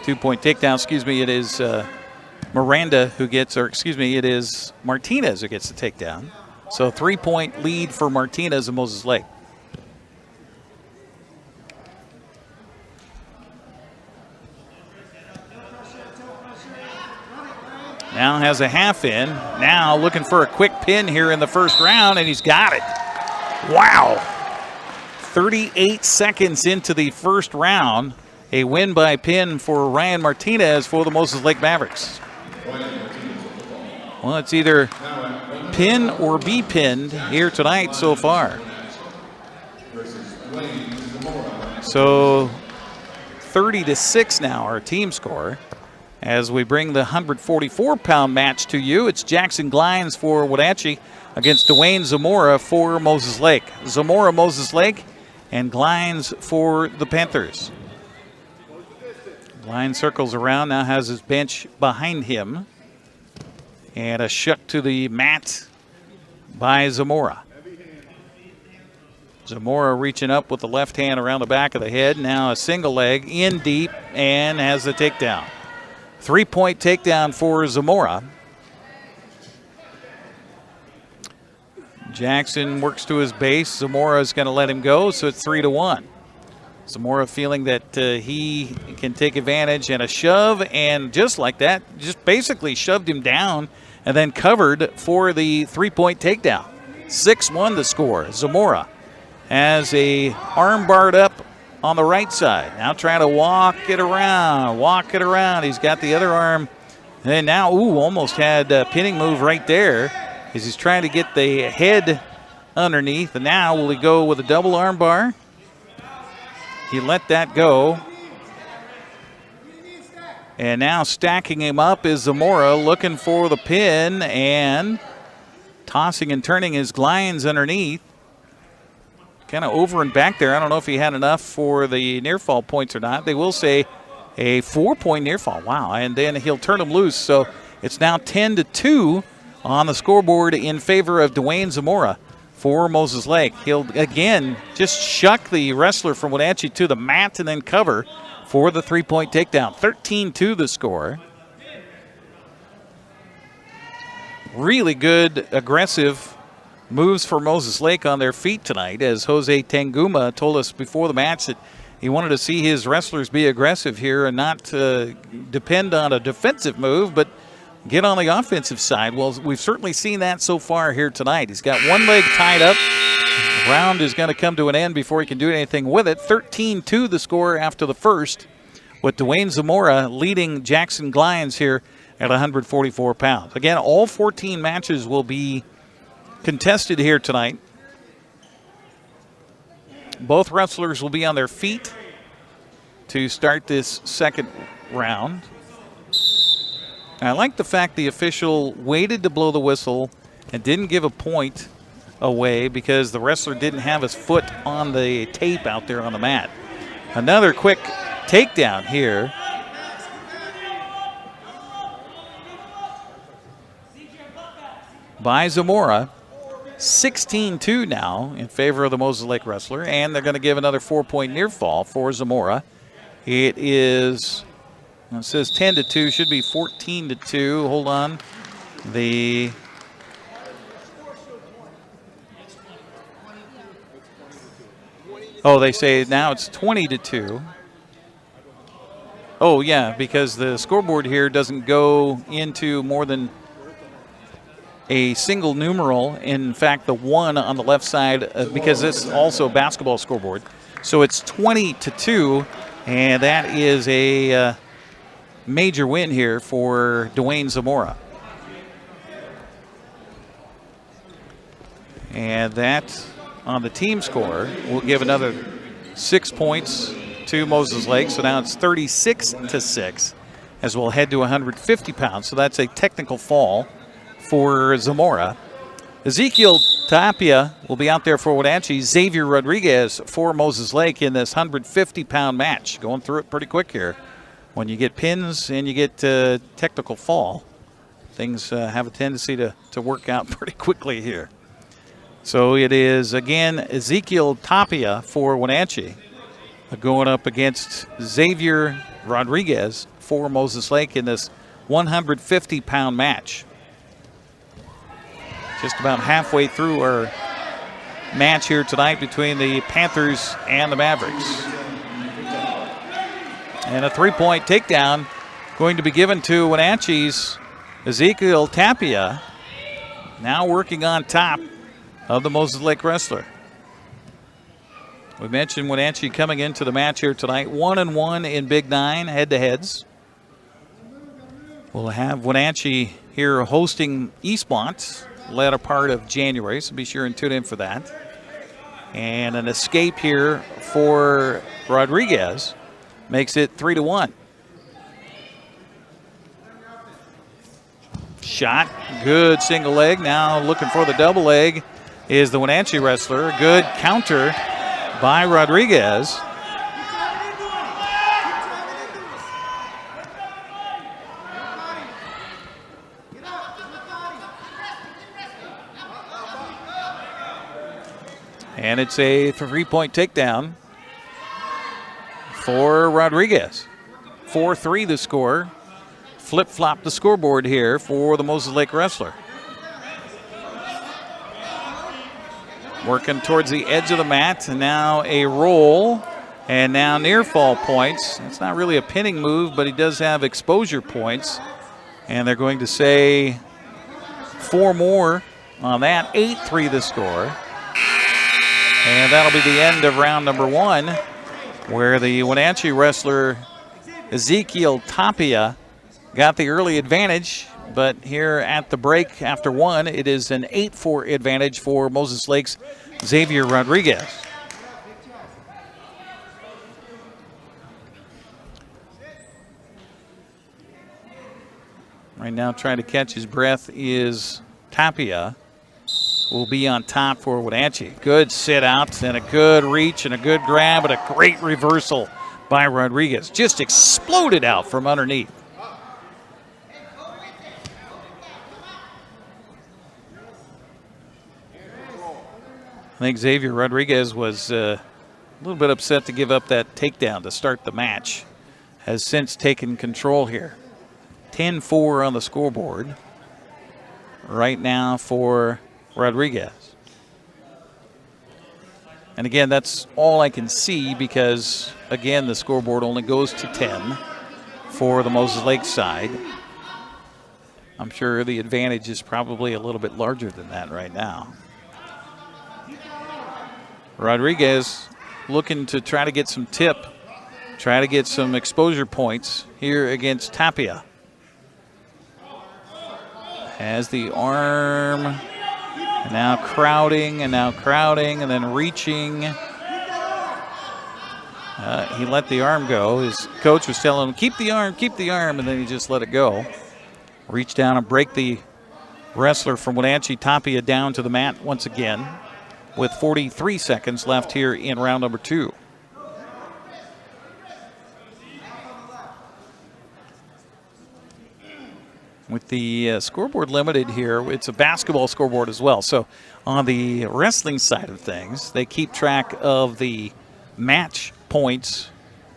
2-point takedown. Excuse me, it is Miranda who gets, or excuse me, it is Martinez who gets the takedown. So 3-point lead for Martinez and Moses Lake. Now has a half in. Now looking for a quick pin here in the first round, and he's got it. Wow. 38 seconds into the first round. A win by pin for Ryan Martinez for the Moses Lake Mavericks. Well, it's either pin or be pinned here tonight so far. So 30-6 now, our team score. As we bring the 144-pound match to you, it's Jackson Glines for Wenatchee against Dwayne Zamora for Moses Lake. Zamora, Moses Lake, and Glines for the Panthers. Glines circles around, now has his bench behind him. And a shuck to the mat by Zamora. Zamora reaching up with the left hand around the back of the head. Now a single leg in deep and has the takedown. 3-point takedown for Zamora. Jackson works to his base. Zamora is going to let him go, so it's 3-1. Zamora feeling that he can take advantage, and a shove, and just like that, just basically shoved him down and then covered for the 3-point takedown. 6-1 the score. Zamora has a arm barred up on the right side. Now trying to walk it around. He's got the other arm. And now, almost had a pinning move right there as he's trying to get the head underneath. And now will he go with a double arm bar? He let that go. And now stacking him up is Zamora looking for the pin and tossing and turning his Glines underneath. Kind of over and back there. I don't know if he had enough for the near fall points or not. They will say a 4-point near fall. Wow. And then he'll turn him loose. So it's now 10-2 on the scoreboard in favor of Dwayne Zamora for Moses Lake. He'll again just shuck the wrestler from Wenatchee to the mat and then cover for the 3-point takedown. 13-2 the score. Really good, aggressive moves for Moses Lake on their feet tonight, as Jose Tanguma told us before the match that he wanted to see his wrestlers be aggressive here and not depend on a defensive move, but get on the offensive side. Well, we've certainly seen that so far here tonight. He's got one leg tied up. The round is going to come to an end before he can do anything with it. 13-2 the score after the first, with Dwayne Zamora leading Jackson Glines here at 144 pounds. Again, all 14 matches will be contested here tonight. Both wrestlers will be on their feet to start this second round. I like the fact the official waited to blow the whistle and didn't give a point away because the wrestler didn't have his foot on the tape out there on the mat. Another quick takedown here. By Zamora. 16-2 now in favor of the Moses Lake wrestler, and they're going to give another 4-point near fall for Zamora. It is, it says 10-2, should be 14-2. Hold on. They say now it's 20-2. Oh, yeah, because the scoreboard here doesn't go into more than a single numeral. In fact, the 1 on the left side, because it's also a basketball scoreboard. So it's 20-2, and that is a major win here for Dwayne Zamora. And that, on the team score, will give another 6 points to Moses Lake. So now it's 36-6 as we'll head to 150 pounds. So that's a technical fall for Zamora. Ezekiel Tapia will be out there for Wenatchee. Xavier Rodriguez for Moses Lake in this 150-pound match. Going through it pretty quick here. When you get pins and you get technical fall, things have a tendency to work out pretty quickly here. So it is, again, Ezekiel Tapia for Wenatchee going up against Xavier Rodriguez for Moses Lake in this 150-pound match. Just about halfway through our match here tonight between the Panthers and the Mavericks. And a 3-point takedown going to be given to Wenatchee's Ezekiel Tapia, now working on top of the Moses Lake wrestler. We mentioned Wenatchee coming into the match here tonight, 1-1 in Big Nine head-to-heads. We'll have Wenatchee here hosting Eastmont latter part of January, so be sure and tune in for that. And an escape here for Rodriguez, makes it 3-1. Shot, good single leg. Now looking for the double leg is the Wenatchee wrestler. Good counter by Rodriguez. And it's a 3-point takedown for Rodriguez. 4-3 the score. Flip-flop the scoreboard here for the Moses Lake wrestler. Working towards the edge of the mat, and now a roll, and now near fall points. It's not really a pinning move, but he does have exposure points. And they're going to say 4 more on that. 8-3 the score. And that'll be the end of round number 1, where the Wenatchee wrestler Ezekiel Tapia got the early advantage, but here at the break after 1, it is an 8-4 advantage for Moses Lake's Xavier Rodriguez. Right now trying to catch his breath is Tapia. Will be on top for Wenatchee. Good sit out and a good reach and a good grab and a great reversal by Rodriguez. Just exploded out from underneath. I think Xavier Rodriguez was a little bit upset to give up that takedown to start the match. Has since taken control here. 10-4 on the scoreboard right now for Rodriguez. And again, that's all I can see because, again, the scoreboard only goes to 10 for the Moses Lake side. I'm sure the advantage is probably a little bit larger than that right now. Rodriguez looking to try to get some tip, try to get some exposure points here against Tapia. Has the arm, and now crowding, and then reaching. He let the arm go. His coach was telling him, keep the arm, and then he just let it go. Reach down and break the wrestler from Wenatchee, Tapia, down to the mat once again with 43 seconds left here in round number 2. With the scoreboard limited here, it's a basketball scoreboard as well. So on the wrestling side of things, they keep track of the match points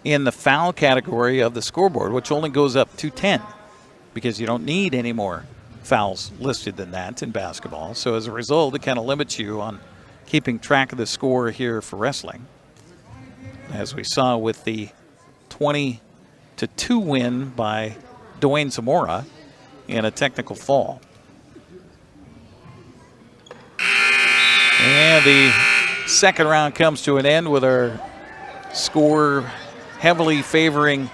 in the foul category of the scoreboard, which only goes up to 10 because you don't need any more fouls listed than that in basketball. So as a result, it kind of limits you on keeping track of the score here for wrestling. As we saw with the 20-2 win by Dwayne Zamora in a technical fall. And the second round comes to an end with our score heavily favoring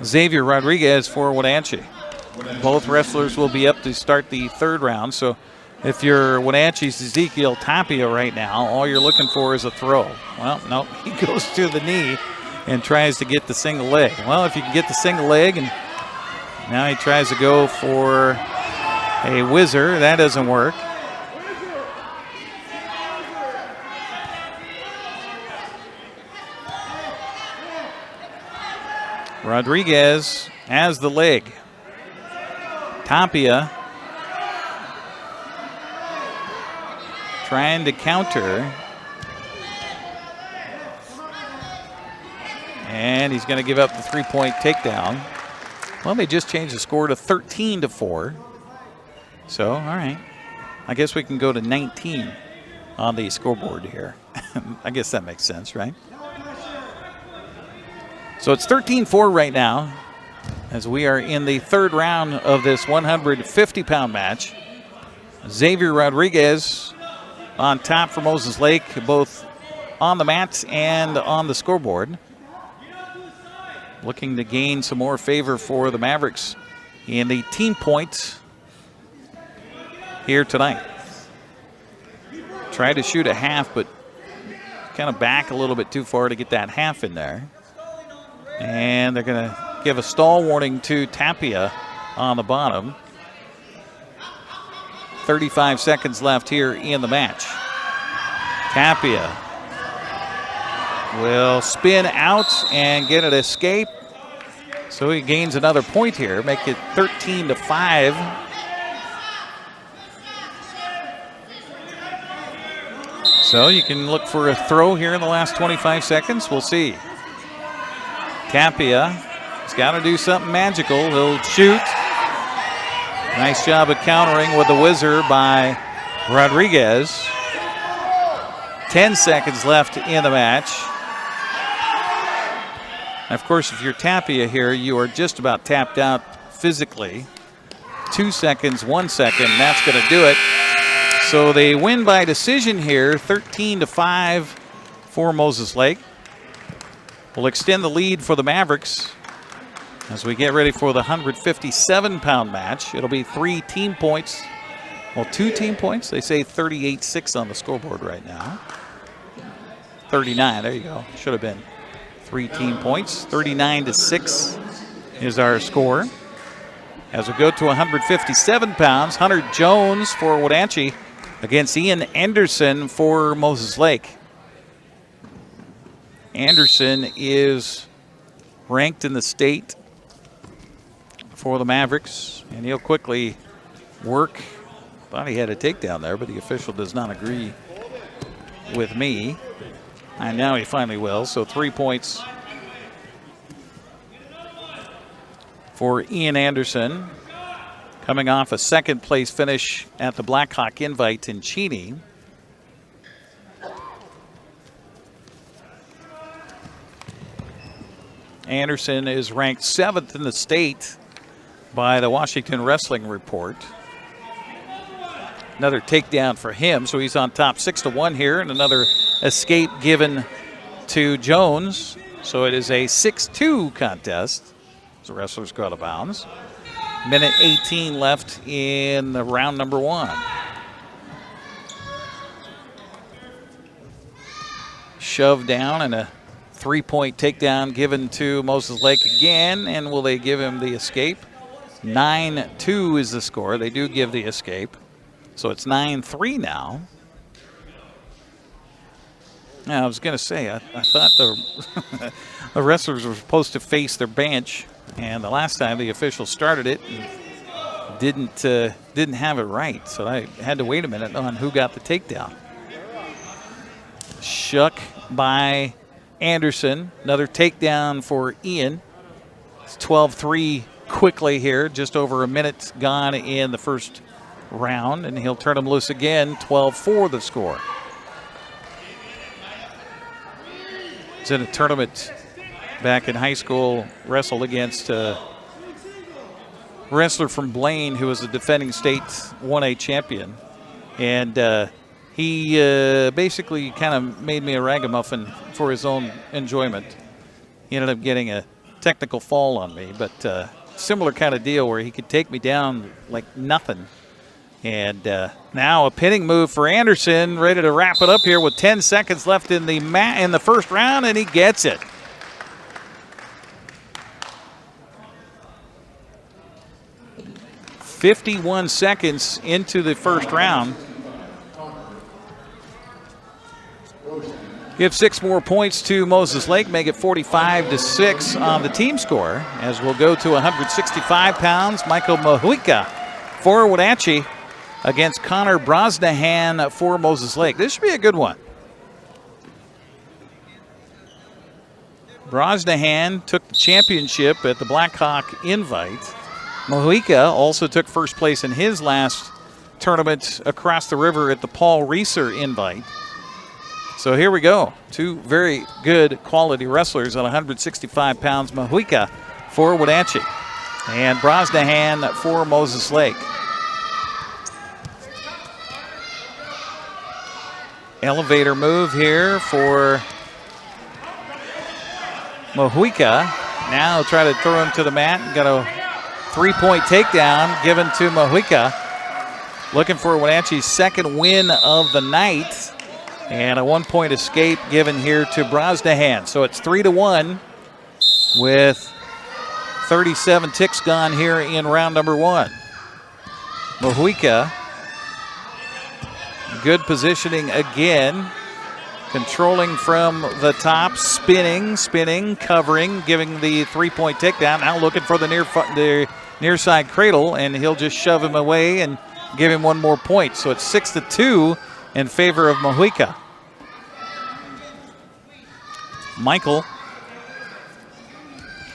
Xavier Rodriguez for Wenatchee. Both wrestlers will be up to start the third round. So if you're Wenatchee's Ezekiel Tapia right now, all you're looking for is a throw. Well, no, he goes to the knee and tries to get the single leg. Well, if you can get the single leg, and now he tries to go for a whizzer. That doesn't work. Rodriguez has the leg. Tapia trying to counter. And he's going to give up the 3-point takedown. Well, they just changed the score to 13-4. So, all right. I guess we can go to 19 on the scoreboard here. I guess that makes sense, right? So it's 13-4 right now as we are in the third round of this 150-pound match. Xavier Rodriguez on top for Moses Lake, both on the mat and on the scoreboard. Looking to gain some more favor for the Mavericks in the team points here tonight. Tried to shoot a half, but kind of back a little bit too far to get that half in there. And they're going to give a stall warning to Tapia on the bottom. 35 seconds left here in the match. Tapia will spin out and get an escape. So he gains another point here, make it 13-5. So you can look for a throw here in the last 25 seconds. We'll see. Tapia has got to do something magical. He'll shoot. Nice job of countering with the whizzer by Rodriguez. 10 seconds left in the match. Of course, if you're Tapia here, you are just about tapped out physically. 2 seconds, 1 second, that's going to do it. So they win by decision here, 13-5 for Moses Lake. Will extend the lead for the Mavericks as we get ready for the 157-pound match. It'll be 3 team points. Well, 2 team points. They say 38-6 on the scoreboard right now. 39, there you go. Should have been 3 team points. 39-6 is our score. As we go to 157 pounds, Hunter Jones for Wenatchee against Ian Anderson for Moses Lake. Anderson is ranked in the state for the Mavericks, and he'll quickly work. Thought he had a takedown there, but the official does not agree with me. And now he finally will, so 3 points for Ian Anderson, coming off a second place finish at the Blackhawk Invite in Cheney. Anderson is ranked 7th in the state by the Washington Wrestling Report. Another takedown for him, so he's on top 6-1 here, and another escape given to Jones. So it is a 6-2 contest. The wrestlers go out of bounds. Minute 18 left in the round number 1. Shoved down and a 3-point takedown given to Moses Lake again. And will they give him the escape? 9-2 is the score. They do give the escape. So it's 9-3 now. Now, I was going to say, I thought the, the wrestlers were supposed to face their bench. And the last time the official started it and didn't have it right. So I had to wait a minute on who got the takedown. Shuck by Anderson. Another takedown for Ian. It's 12-3 quickly here. Just over a minute gone in the first round. And he'll turn him loose again. 12-4 the score. It's in a tournament back in high school, wrestled against a wrestler from Blaine who was a defending state 1A champion. And he basically kind of made me a ragamuffin for his own enjoyment. He ended up getting a technical fall on me, but similar kind of deal where he could take me down like nothing. And now a pinning move for Anderson, ready to wrap it up here with 10 seconds left in the first round, and he gets it. .51 seconds into the first round. Give 6 more points to Moses Lake, make it 45-6 on the team score. As we'll go to 165 pounds, Michael Mahuika for Wenatchee against Connor Brosnahan for Moses Lake. This should be a good one. Brosnahan took the championship at the Blackhawk Invite. Mahuika also took first place in his last tournament across the river at the Paul Reeser Invite. So here we go. 2 very good quality wrestlers at 165 pounds. Mahuika for Wenatchee and Brosnahan for Moses Lake. Elevator move here for Mahuika. Now try to throw him to the mat. Got a 3-point takedown given to Mahuika. Looking for Wenatchee's second win of the night. And a 1-point escape given here to Brosnahan. So it's 3-1. with 37 ticks gone here in round number 1. Mahuika, good positioning again. Controlling from the top, spinning, covering, giving the three-point takedown. Now looking for the near side cradle, and he'll just shove him away and give him one more point. So it's 6-2 in favor of Mahuika. Michael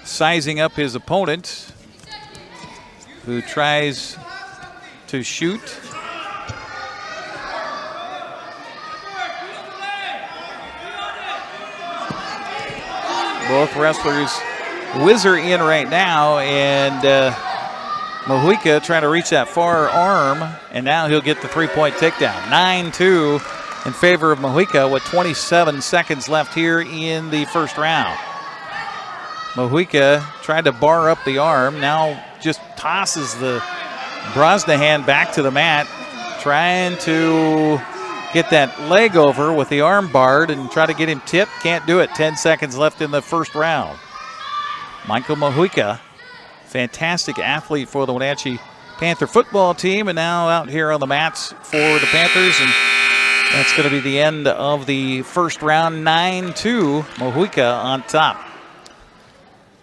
sizing up his opponent, who tries to shoot. Both wrestlers whizzer in right now, and Mahuika trying to reach that far arm, and now he'll get the three-point takedown. 9-2 in favor of Mahuika with 27 seconds left here in the first round. Mahuika tried to bar up the arm, now just tosses the Brosnahan back to the mat, trying to get that leg over with the arm barred and try to get him tipped. Can't do it. 10 seconds left in the first round. Michael Mahuika, fantastic athlete for the Wenatchee Panther football team, and now out here on the mats for the Panthers, and that's going to be the end of the first round. 9-2, Mahuika on top.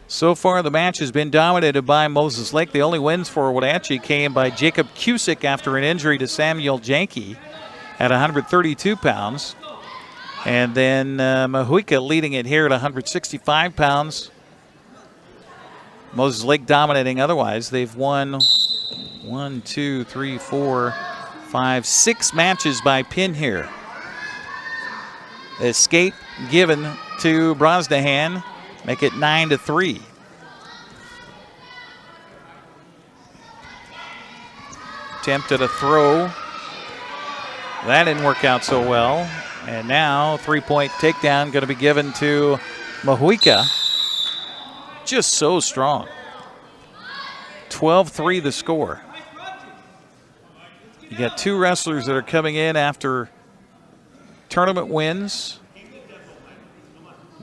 So far, the match has been dominated by Moses Lake. The only wins for Wenatchee came by Jacob Cusick after an injury to Samuel Janke at 132 pounds. And then Mahuika leading it here at 165 pounds. Moses Lake dominating otherwise. They've won 6 matches by pin here. Escape given to Brosnahan. Make it 9-3. Attempted a throw. That didn't work out so well. And now three-point takedown going to be given to Mahuika. Just so strong. 12-3 the score. You got 2 wrestlers that are coming in after tournament wins.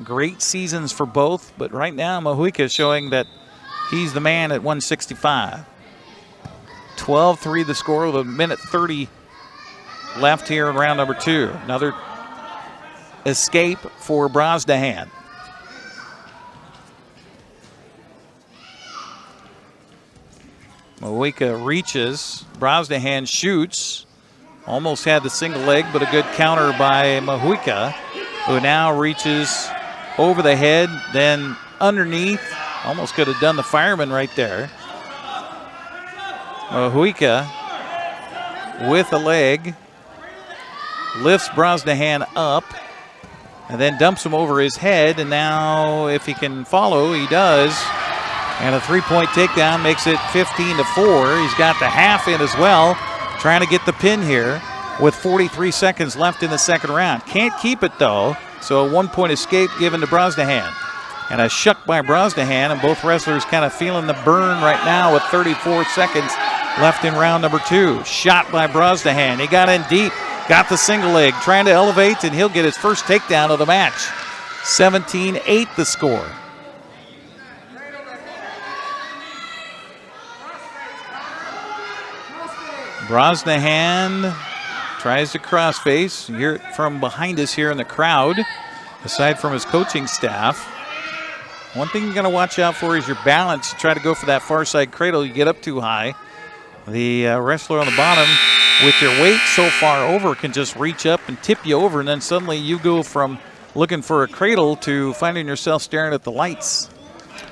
Great seasons for both, but right now Mahuika is showing that he's the man at 165. 12-3 the score with a minute 30 left here in round number 2. Another escape for Brosnahan. Mahuika reaches. Brosnahan shoots. Almost had the single leg, but a good counter by Mahuika, who now reaches over the head, then underneath. Almost could have done the fireman right there. Mahuika with a leg. Lifts Brosnahan up and then dumps him over his head. And now if he can follow, he does. And a three-point takedown makes it 15-4. He's got the half in as well, trying to get the pin here with 43 seconds left in the second round. Can't keep it though, so a one-point escape given to Brosnahan. And a shuck by Brosnahan, and both wrestlers kind of feeling the burn right now with 34 seconds left in round number 2. Shot by Brosnahan. He got in deep, got the single leg, trying to elevate, and he'll get his first takedown of the match. 17-8 the score. Brosnahan tries to crossface. You hear it from behind us here in the crowd, aside from his coaching staff. One thing you're going to watch out for is your balance. You try to go for that far side cradle, you get up too high. The wrestler on the bottom, with your weight so far over, can just reach up and tip you over, and then suddenly you go from looking for a cradle to finding yourself staring at the lights.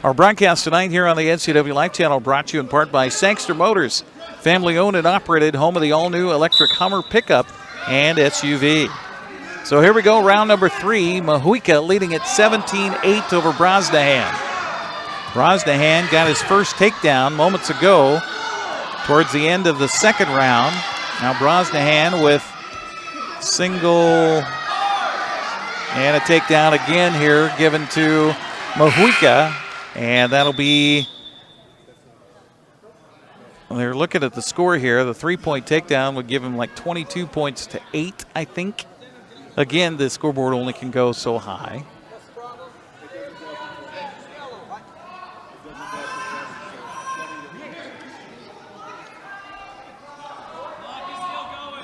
Our broadcast tonight here on the NCWLIFE channel brought to you in part by Sangster Motors, family owned and operated, home of the all-new electric Hummer pickup and SUV. So here we go, round number 3. Mahuika leading at 17-8 over Brosnahan. Brosnahan got his first takedown moments ago towards the end of the second round. Now Brosnahan with single and a takedown again here given to Mahuika. And that'll be, they're looking at the score here. The three-point takedown would give him like 22 points to 8, I think. Again, the scoreboard only can go so high.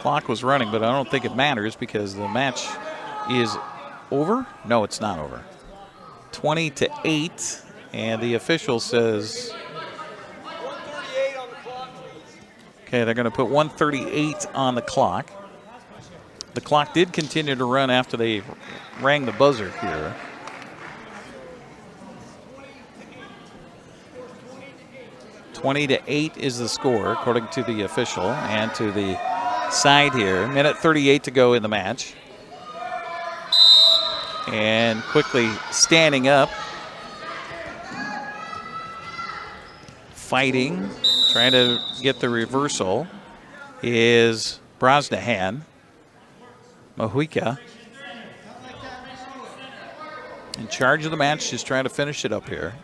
Clock was running, but I don't think it matters because the match is over. No, it's not over. 20-8, and the official says, okay, they're going to put 1:38 on the clock. The clock did continue to run after they rang the buzzer here. (20-8) is the score, according to the official and to the side here. Minute 38 to go in the match. And quickly standing up, fighting, trying to get the reversal is Brosnahan. Mojica in charge of the match, just trying to finish it up here.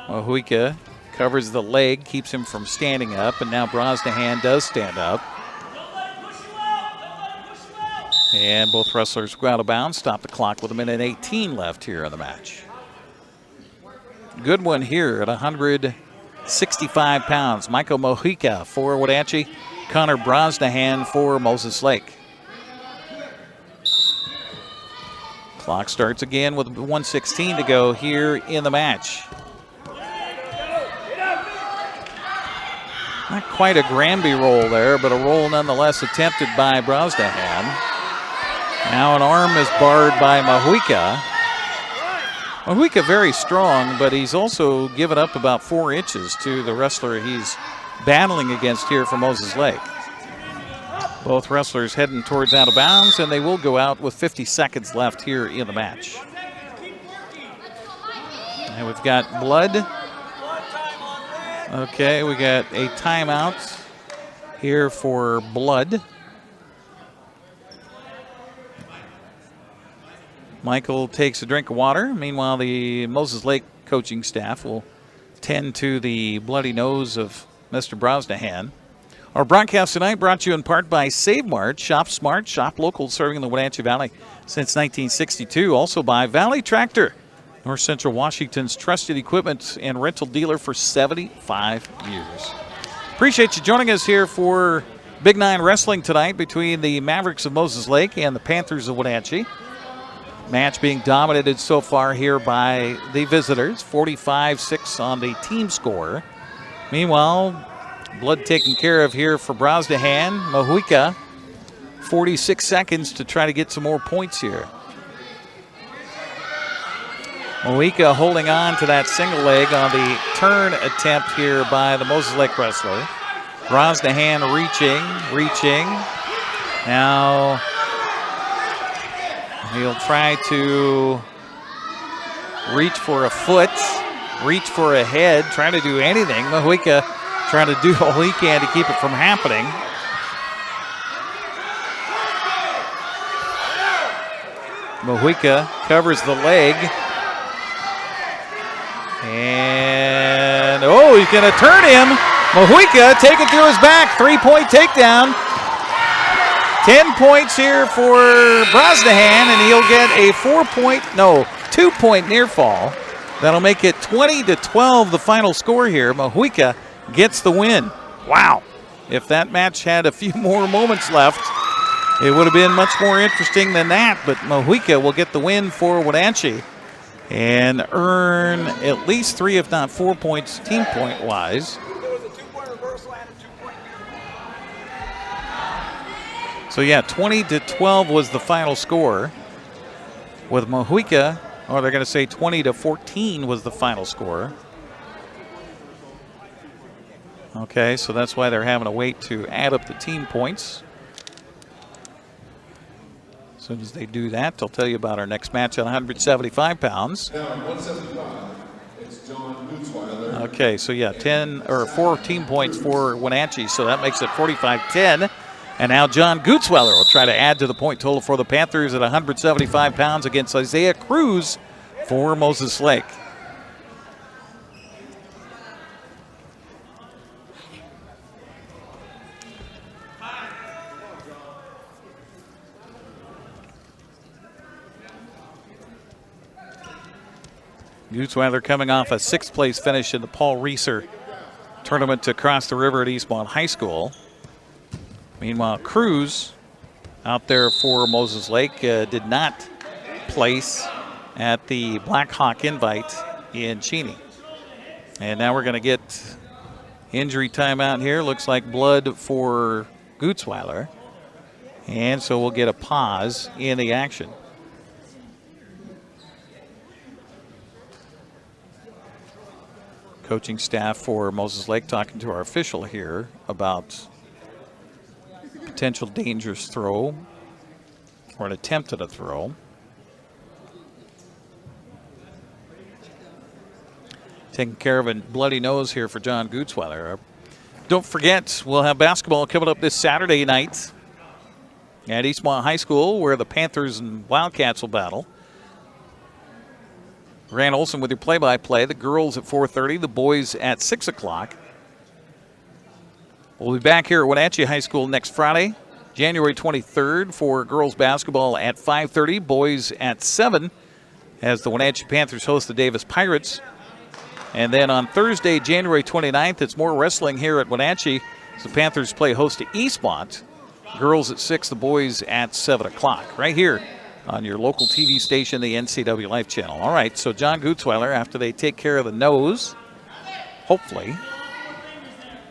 Mojica covers the leg, keeps him from standing up, and now Brosnahan does stand up. And both wrestlers go out of bounds, stop the clock with 1:18 left here in the match. Good one here at 165 pounds. Michael Mojica for Wenatchee, Connor Brosnahan for Moses Lake. Clock starts again with 1:16 to go here in the match. Not quite a Granby roll there, but a roll nonetheless attempted by Brosnahan. Now an arm is barred by Mojica. Mojica very strong, but he's also given up about 4 inches to the wrestler he's battling against here for Moses Lake. Both wrestlers heading towards out of bounds, and they will go out with 50 seconds left here in the match. And we've got blood. Okay, we got a timeout here for blood. Michael takes a drink of water. Meanwhile, the Moses Lake coaching staff will tend to the bloody nose of Mr. Brosnahan. Our broadcast tonight brought to you in part by Save Mart. Shop smart, shop local, serving the Wenatchee Valley since 1962. Also by Valley Tractor, North Central Washington's trusted equipment and rental dealer for 75 years. Appreciate you joining us here for Big 9 Wrestling tonight between the Mavericks of Moses Lake and the Panthers of Wenatchee. Match being dominated so far here by the visitors, 45-6 on the team score. Meanwhile, blood taken care of here for Brosnahan. Mojica, 46 seconds to try to get some more points here. Mojica holding on to that single leg on the turn attempt here by the Moses Lake wrestler. Brosnahan reaching. Now he'll try to reach for a foot, reach for a head, trying to do anything. Mojica trying to do all he can to keep it from happening. Mojica covers the leg. And, oh, he's going to turn him. Mojica taking through his back. 3-point takedown. 10 points here for Brosnahan, and he'll get a 2-point near fall. That'll make it 20-12, the final score here. Mojica gets the win. Wow. If that match had a few more moments left, it would have been much more interesting than that, but Mojica will get the win for Wenatchee and earn at least 3, if not 4 points team point-wise. So yeah, 20-12 was the final score. With Mojica, or they're going to say 20-14 was the final score. Okay, so that's why they're having to wait to add up the team points. As soon as they do that, they'll tell you about our next match on 175 pounds. Now, 175, it's John Gutzweiler. Okay, so yeah, 4 team points for Wenatchee, so that makes it 45-10. And now John Gutzweiler will try to add to the point total for the Panthers at 175 pounds against Isaiah Cruz for Moses Lake. Gutzweiler coming off a 6th place finish in the Paul Reeser tournament across the river at Eastmont High School. Meanwhile, Cruz out there for Moses Lake did not place at the Black Hawk Invite in Cheney. And now we're going to get injury timeout here. Looks like blood for Gutzweiler. And so we'll get a pause in the action. Coaching staff for Moses Lake talking to our official here about potential dangerous throw or an attempt at a throw. Taking care of a bloody nose here for John Gutzweiler. Don't forget, we'll have basketball coming up this Saturday night at Eastmont High School, where the Panthers and Wildcats will battle. Grant Olson with your play-by-play. The girls at 4:30, the boys at 6 o'clock. We'll be back here at Wenatchee High School next Friday, January 23rd, for girls basketball at 5:30, boys at 7, as the Wenatchee Panthers host the Davis Pirates. And then on Thursday, January 29th, it's more wrestling here at Wenatchee. The Panthers play host to Eastmont. Girls at 6, the boys at 7 o'clock. Right here on your local TV station, the NCWLIFE channel. All right, so John Gutzweiler, after they take care of the nose, hopefully,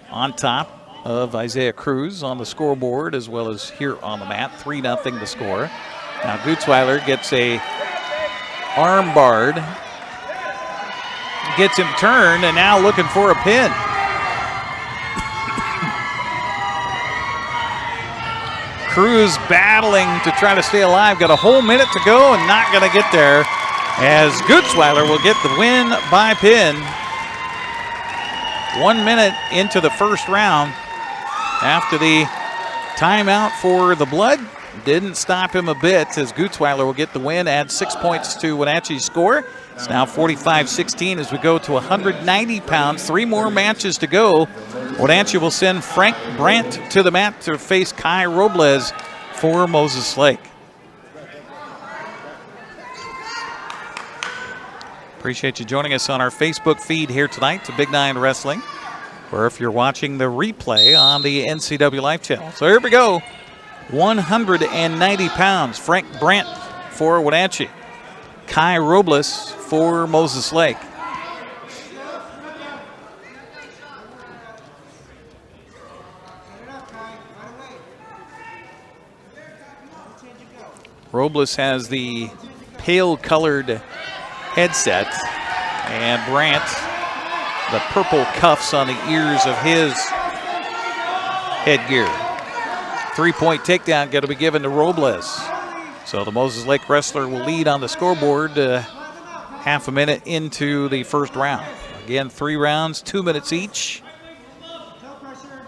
on top of Isaiah Cruz on the scoreboard as well as here on the mat. 3-0 the score. Now Gutzweiler gets a arm barred. Gets him turned and now looking for a pin. Cruz battling to try to stay alive. Got a whole minute to go and not going to get there, as Gutzweiler will get the win by pin. 1 minute into the first round after the timeout for the blood. Didn't stop him a bit, as Gutzweiler will get the win, add 6 points to Wenatchee's score. It's now 45-16 as we go to 190 pounds. 3 more matches to go. Wenatchee will send Frank Brandt to the mat to face Kai Robles for Moses Lake. Appreciate you joining us on our Facebook feed here tonight to Big Nine Wrestling, or if you're watching the replay on the NCWLIFE channel. So here we go. 190 pounds. Frank Brandt for Wenatchee. Kai Robles for Moses Lake. Robles has the pale-colored headset, and Brandt, the purple cuffs on the ears of his headgear. 3-point takedown going to be given to Robles. So the Moses Lake wrestler will lead on the scoreboard half a minute into the first round. Again, 3 rounds, 2 minutes each.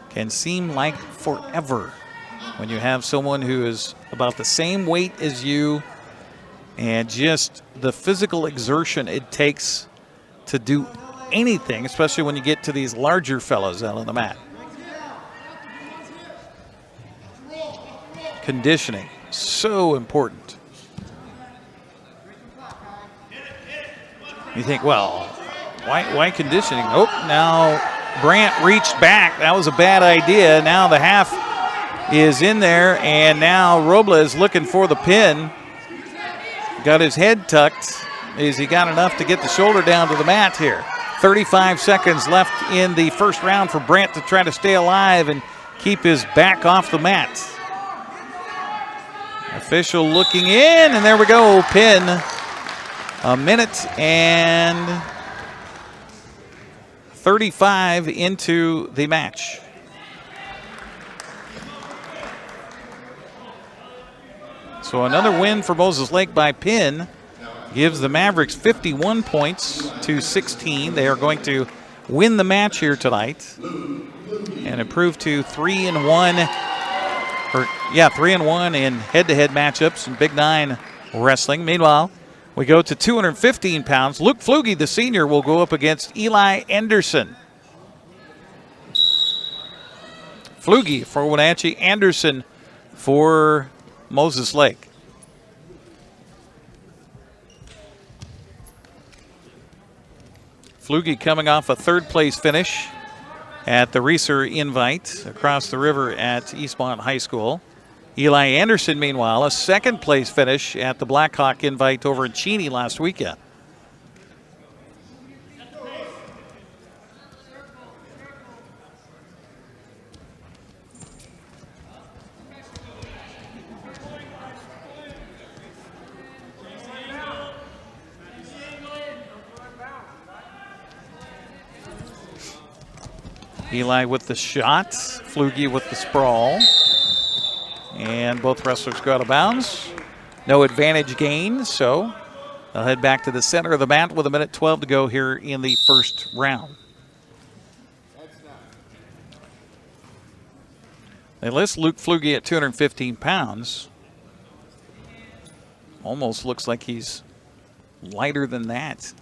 Can seem like forever when you have someone who is about the same weight as you, and just the physical exertion it takes to do anything, especially when you get to these larger fellows out on the mat. Conditioning, so important. You think, well, why conditioning? Oh, now Brandt reached back. That was a bad idea. Now the half is in there, and now Robles looking for the pin. Got his head tucked. Is he got enough to get the shoulder down to the mat here? 35 seconds left in the first round for Brandt to try to stay alive and keep his back off the mat. Official looking in, and there we go, pin. A minute and 35 into the match. So another win for Moses Lake by pin gives the Mavericks 51 points to 16. They are going to win the match here tonight and improve to 3-1. 3-1 in head-to-head matchups in Big Nine wrestling. Meanwhile, we go to 215 pounds. Luke Flugie, the senior, will go up against Eli Anderson. Flugie for Wenatchee, Anderson for Moses Lake. Flugie coming off a third-place finish at the Reeser Invite across the river at Eastmont High School. Eli Anderson, meanwhile, a second-place finish at the Blackhawk Invite over in Cheney last weekend. Eli with the shot, Flugie with the sprawl. And both wrestlers go out of bounds. No advantage gain, so they'll head back to the center of the mat with 1:12 to go here in the first round. They list Luke Flugie at 215 pounds. Almost looks like he's lighter than that.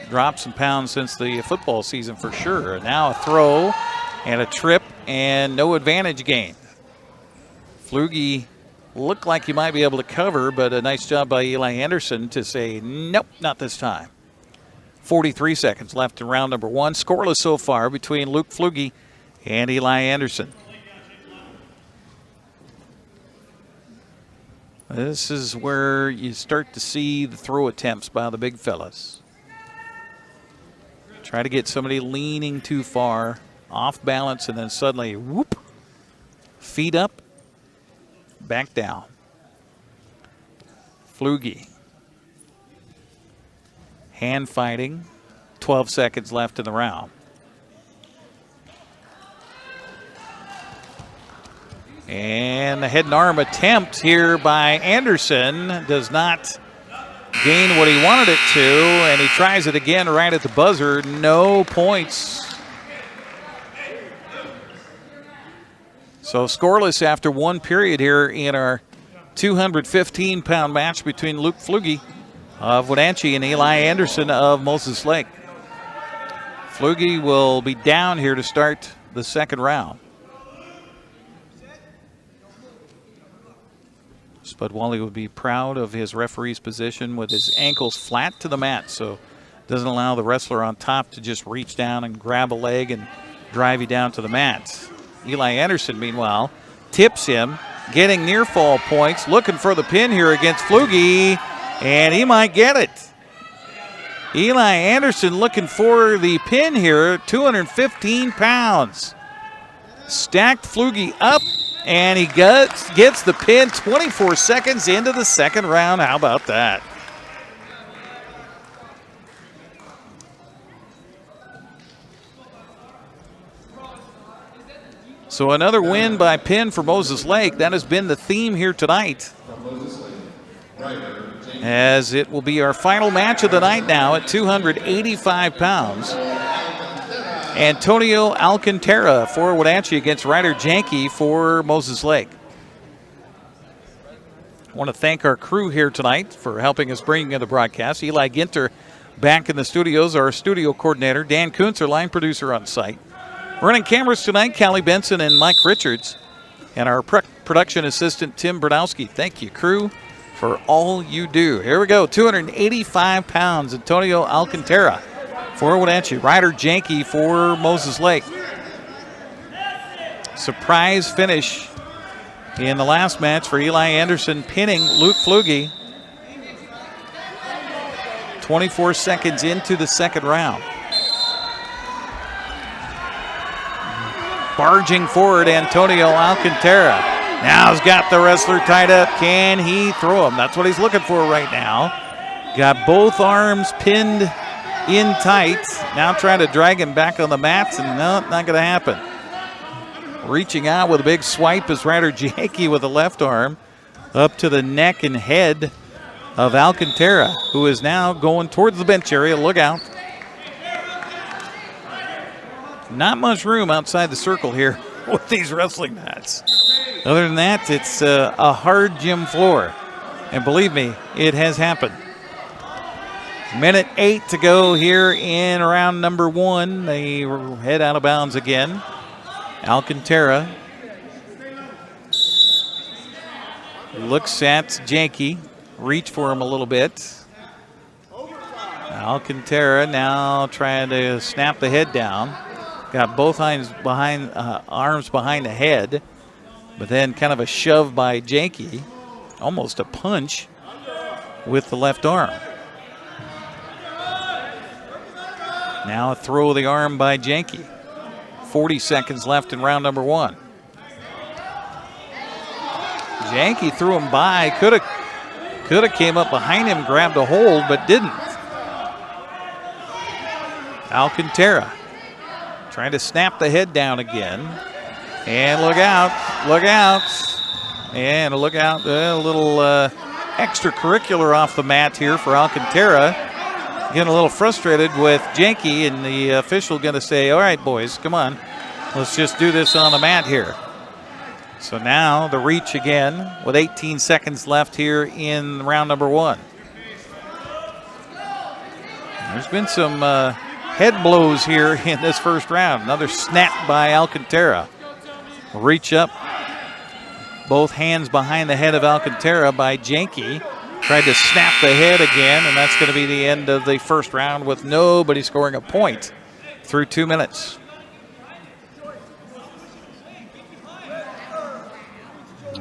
Dropped some pounds since the football season for sure. Now a throw and a trip and no advantage gain. Flugie looked like he might be able to cover, but a nice job by Eli Anderson to say, nope, not this time. 43 seconds left in round number 1. Scoreless so far between Luke Flugie and Eli Anderson. This is where you start to see the throw attempts by the big fellas. Try to get somebody leaning too far, off balance, and then suddenly, whoop, feet up, back down. Flugie. Hand fighting. 12 seconds left in the round. And the head and arm attempt here by Anderson does not gain what he wanted it to, and he tries it again right at the buzzer. No points. So scoreless after one period here in our 215-pound match between Luke Flugie of Wenatchee and Eli Anderson of Moses Lake. Flugie will be down here to start the second round. Spud Wally would be proud of his referee's position with his ankles flat to the mat, so doesn't allow the wrestler on top to just reach down and grab a leg and drive you down to the mat. Eli Anderson, meanwhile, tips him, getting near fall points, looking for the pin here against Flugie, and he might get it. Eli Anderson looking for the pin here, 215 pounds. Stacked Flugie up, and he gets the pin 24 seconds into the second round. How about that? So another win by pin for Moses Lake. That has been the theme here tonight, as it will be our final match of the night now at 285 pounds. Antonio Alcantara for Wenatchee against Ryder Janke for Moses Lake. I want to thank our crew here tonight for helping us bring in the broadcast. Eli Ginter back in the studios, our studio coordinator. Dan Kuntz, our line producer on site. Running cameras tonight, Callie Benson and Mike Richards. And our production assistant, Tim Bernowski. Thank you, crew, for all you do. Here we go, 285 pounds, Antonio Alcantara for Wenatchee. Ryder Janke for Moses Lake. Surprise finish in the last match for Eli Anderson, pinning Luke Flugie. 24 seconds into the second round. Barging forward, Antonio Alcantara. Now he's got the wrestler tied up. Can he throw him? That's what he's looking for right now. Got both arms pinned in tight. Now trying to drag him back on the mats, and no, not going to happen. Reaching out with a big swipe is Ryder Janke with the left arm up to the neck and head of Alcantara, who is now going towards the bench area. Look out. Not much room outside the circle here with these wrestling mats. Other than that, it's a hard gym floor. And believe me, it has happened. Minute 8 to go here in round number 1. They head out of bounds again. Alcantara looks at Janke, reach for him a little bit. Alcantara now trying to snap the head down. Got both arms behind the head, but then kind of a shove by Janke, almost a punch with the left arm. Now a throw of the arm by Janke. 40 seconds left in round number 1. Janke threw him by, could have came up behind him, grabbed a hold, but didn't. Alcantara trying to snap the head down again. And look out. And a little extracurricular off the mat here for Alcantara. Getting a little frustrated with Janke, and the official going to say, all right, boys, come on. Let's just do this on the mat here. So now the reach again with 18 seconds left here in round number 1. There's been some head blows here in this first round. Another snap by Alcantara. Reach up. Both hands behind the head of Alcantara by Janke. Tried to snap the head again, and that's going to be the end of the first round with nobody scoring a point through 2 minutes.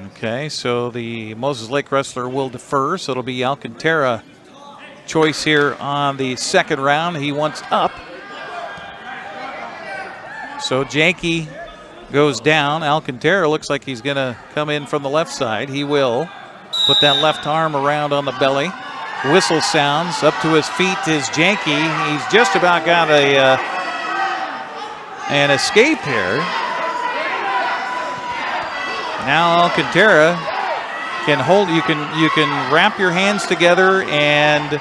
Okay, so the Moses Lake wrestler will defer, so it'll be Alcantara choice here on the second round. He wants up. So Janke goes down. Alcantara looks like he's going to come in from the left side. He will. Put that left arm around on the belly. Whistle sounds. Up to his feet is Janke. He's just about got an escape here. Now Alcantara can hold. You can wrap your hands together and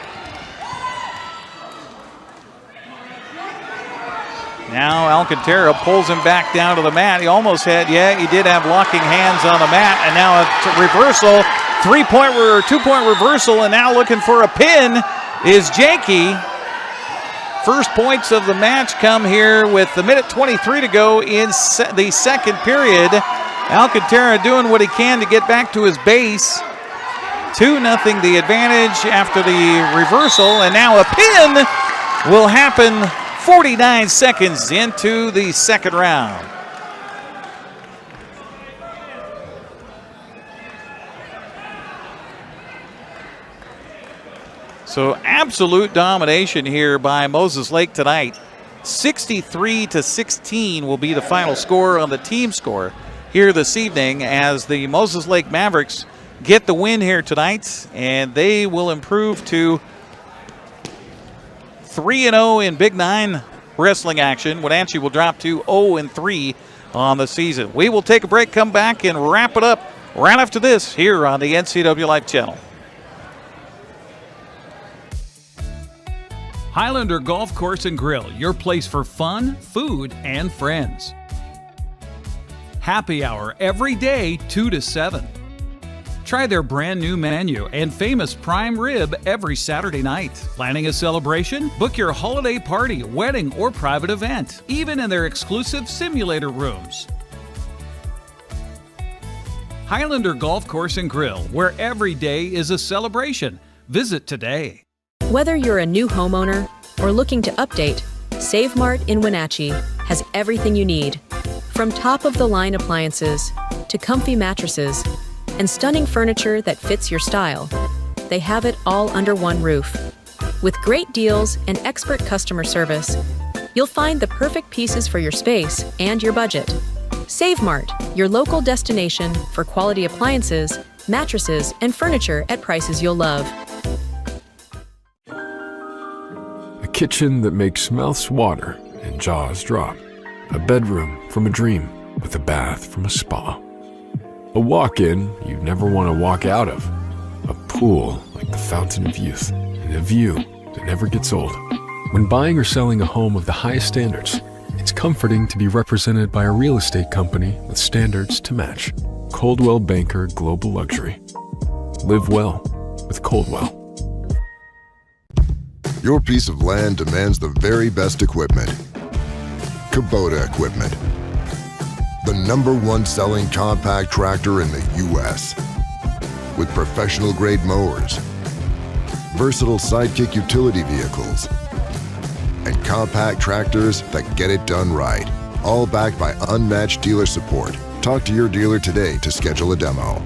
now Alcantara pulls him back down to the mat. He almost had, he did have locking hands on the mat, and now a reversal. 3-point or 2-point reversal, and now looking for a pin is Janke. First points of the match come here with the minute 23 to go in the second period. Alcantara doing what he can to get back to his base. 2-0 the advantage after the reversal, and now a pin will happen 49 seconds into the second round. So absolute domination here by Moses Lake tonight. 63-16 will be the final score on the team score here this evening as the Moses Lake Mavericks get the win here tonight, and they will improve to 3-0 in Big 9 wrestling action. Wenatchee will drop to 0-3 on the season. We will take a break, come back, and wrap it up right after this here on the NCWLIFE channel. Highlander Golf Course and Grill, your place for fun, food, and friends. Happy hour every day, 2 to 7. Try their brand new menu and famous prime rib every Saturday night. Planning a celebration? Book your holiday party, wedding, or private event, even in their exclusive simulator rooms. Highlander Golf Course and Grill, where every day is a celebration. Visit today. Whether you're a new homeowner or looking to update, Save Mart in Wenatchee has everything you need. From top-of-the-line appliances to comfy mattresses and stunning furniture that fits your style, they have it all under one roof. With great deals and expert customer service, you'll find the perfect pieces for your space and your budget. Save Mart, your local destination for quality appliances, mattresses, and furniture at prices you'll love. A kitchen that makes mouths water and jaws drop. A bedroom from a dream with a bath from a spa. A walk-in you'd never want to walk out of. A pool like the fountain of youth. And a view that never gets old. When buying or selling a home of the highest standards, it's comforting to be represented by a real estate company with standards to match. Coldwell Banker Global Luxury. Live well with Coldwell. Your piece of land demands the very best equipment. Kubota equipment. The #1 selling compact tractor in the U.S. With professional grade mowers, versatile sidekick utility vehicles, and compact tractors that get it done right. all backed by unmatched dealer support. Talk to your dealer today to schedule a demo.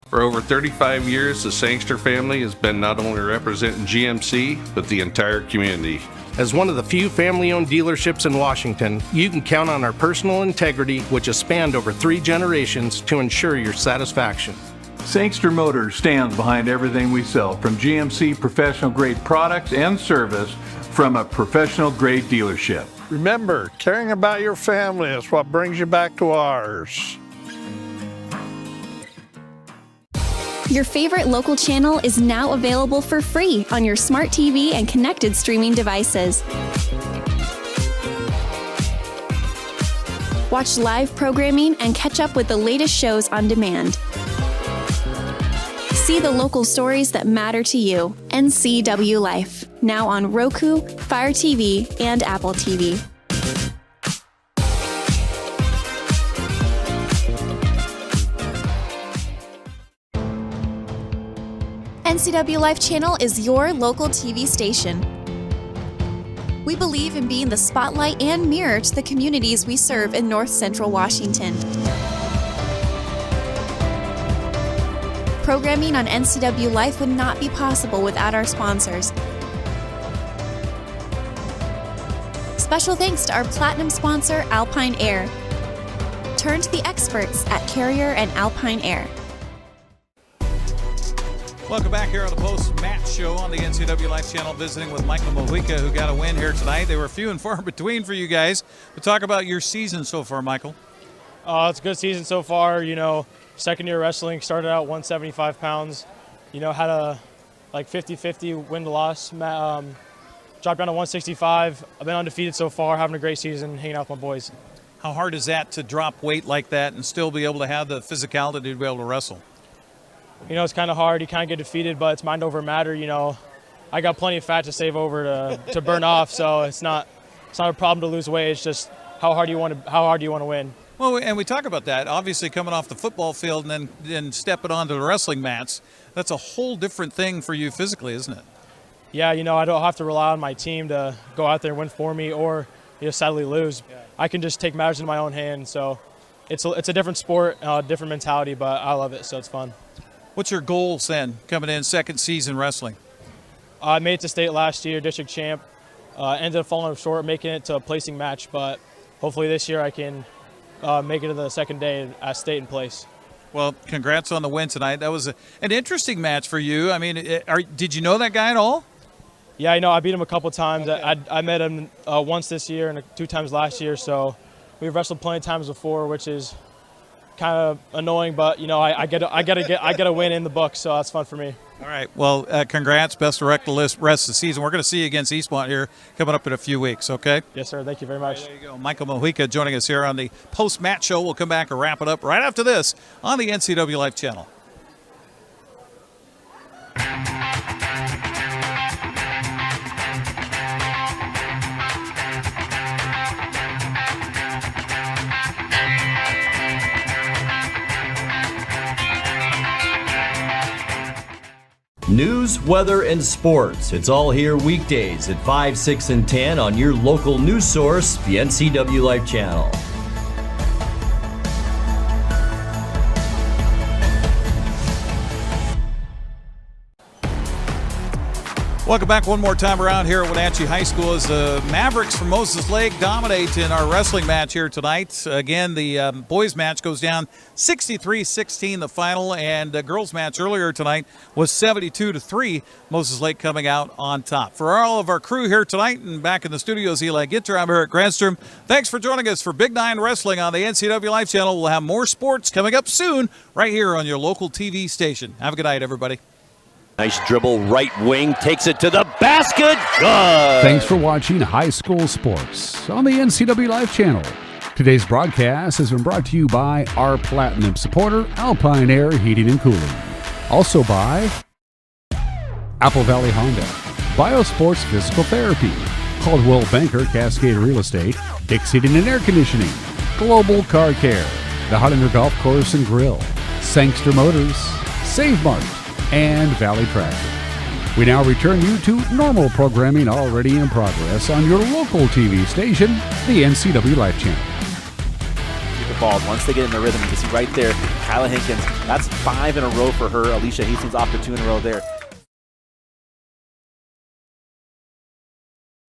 For over 35 years, the Sangster family has been not only representing GMC, but the entire community. As one of the few family-owned dealerships in Washington, you can count on our personal integrity, which has spanned over 3 generations, to ensure your satisfaction. Sangster Motors stands behind everything we sell, from GMC professional-grade products and service from a professional-grade dealership. Remember, caring about your family is what brings you back to ours. Your favorite local channel is now available for free on your smart TV and connected streaming devices. Watch live programming and catch up with the latest shows on demand. See the local stories that matter to you. NCWLIFE, now on Roku, Fire TV, and Apple TV. NCWLIFE channel is your local TV station. We believe in being the spotlight and mirror to the communities we serve in North Central Washington. Programming on NCWLIFE would not be possible without our sponsors. Special thanks to our platinum sponsor, Alpine Air. Turn to the experts at Carrier and Alpine Air. Welcome back here on the post-match show on the NCWLIFE channel, visiting with Michael Mojica, who got a win here tonight. They were few and far between for you guys. But talk about your season so far, Michael. It's a good season so far. You know, second year wrestling, started out 175 pounds. You know, had a like 50-50 win to loss. Dropped down to 165. I've been undefeated so far, having a great season, hanging out with my boys. How hard is that to drop weight like that and still be able to have the physicality to be able to wrestle? You know, it's kind of hard. You kind of get defeated, but it's mind over matter. You know, I got plenty of fat to save over to burn off, so it's not a problem to lose weight. It's just how hard you want to win. Well, and we talk about that. Obviously, coming off the football field and then stepping onto the wrestling mats, that's a whole different thing for you physically, isn't it? Yeah, you know, I don't have to rely on my team to go out there and win for me, or sadly lose. Yeah. I can just take matters into my own hands. So it's a different sport, different mentality, but I love it, so it's fun. What's your goals then, coming in second season wrestling? I made it to state last year, district champ. Ended up falling short, making it to a placing match, but hopefully this year I can make it to the second day at state and place. Well, congrats on the win tonight. That was an interesting match for you. I mean, did you know that guy at all? Yeah, I know. I beat him a couple times. Okay. I met him once this year and 2 times last year, so we've wrestled plenty of times before, which is kind of annoying, but you know, I get a win in the book, so that's fun for me. All right. Well, congrats. Best of luck the rest of the season. We're going to see you against Eastmont here coming up in a few weeks. Okay. Yes, sir. Thank you very much. There you go. Michael Mojica joining us here on the post-match show. We'll come back and wrap it up right after this on the NCWLIFE channel. News, weather, and sports. It's all here weekdays at 5, 6, and 10 on your local news source, the NCWLIFE channel. Welcome back one more time around here at Wenatchee High School as the Mavericks from Moses Lake dominate in our wrestling match here tonight. Again, the boys match goes down 63-16 the final, and the girls match earlier tonight was 72-3. Moses Lake coming out on top. For all of our crew here tonight and back in the studios, Eli Ginter, I'm Eric Granstrom. Thanks for joining us for Big 9 Wrestling on the NCWLIFE channel. We'll have more sports coming up soon right here on your local TV station. Have a good night, everybody. Nice dribble, right wing, takes it to the basket. Good. Thanks for watching High School Sports on the NCWLIFE channel. Today's broadcast has been brought to you by our platinum supporter, Alpine Air Heating and Cooling. Also by Apple Valley Honda, Biosports Physical Therapy, Caldwell Banker Cascade Real Estate, Dick's Heating and Air Conditioning, Global Car Care, the Hollinger Golf Course and Grill, Sangster Motors, Save Mart, and Valley Tractor. We now return you to normal programming already in progress on your local TV station, the NCWLIFE channel. The balls, once they get in the rhythm, you can see right there, Kyla Hinkins, that's 5 in a row for her. Alicia Hastings off to 2 in a row there.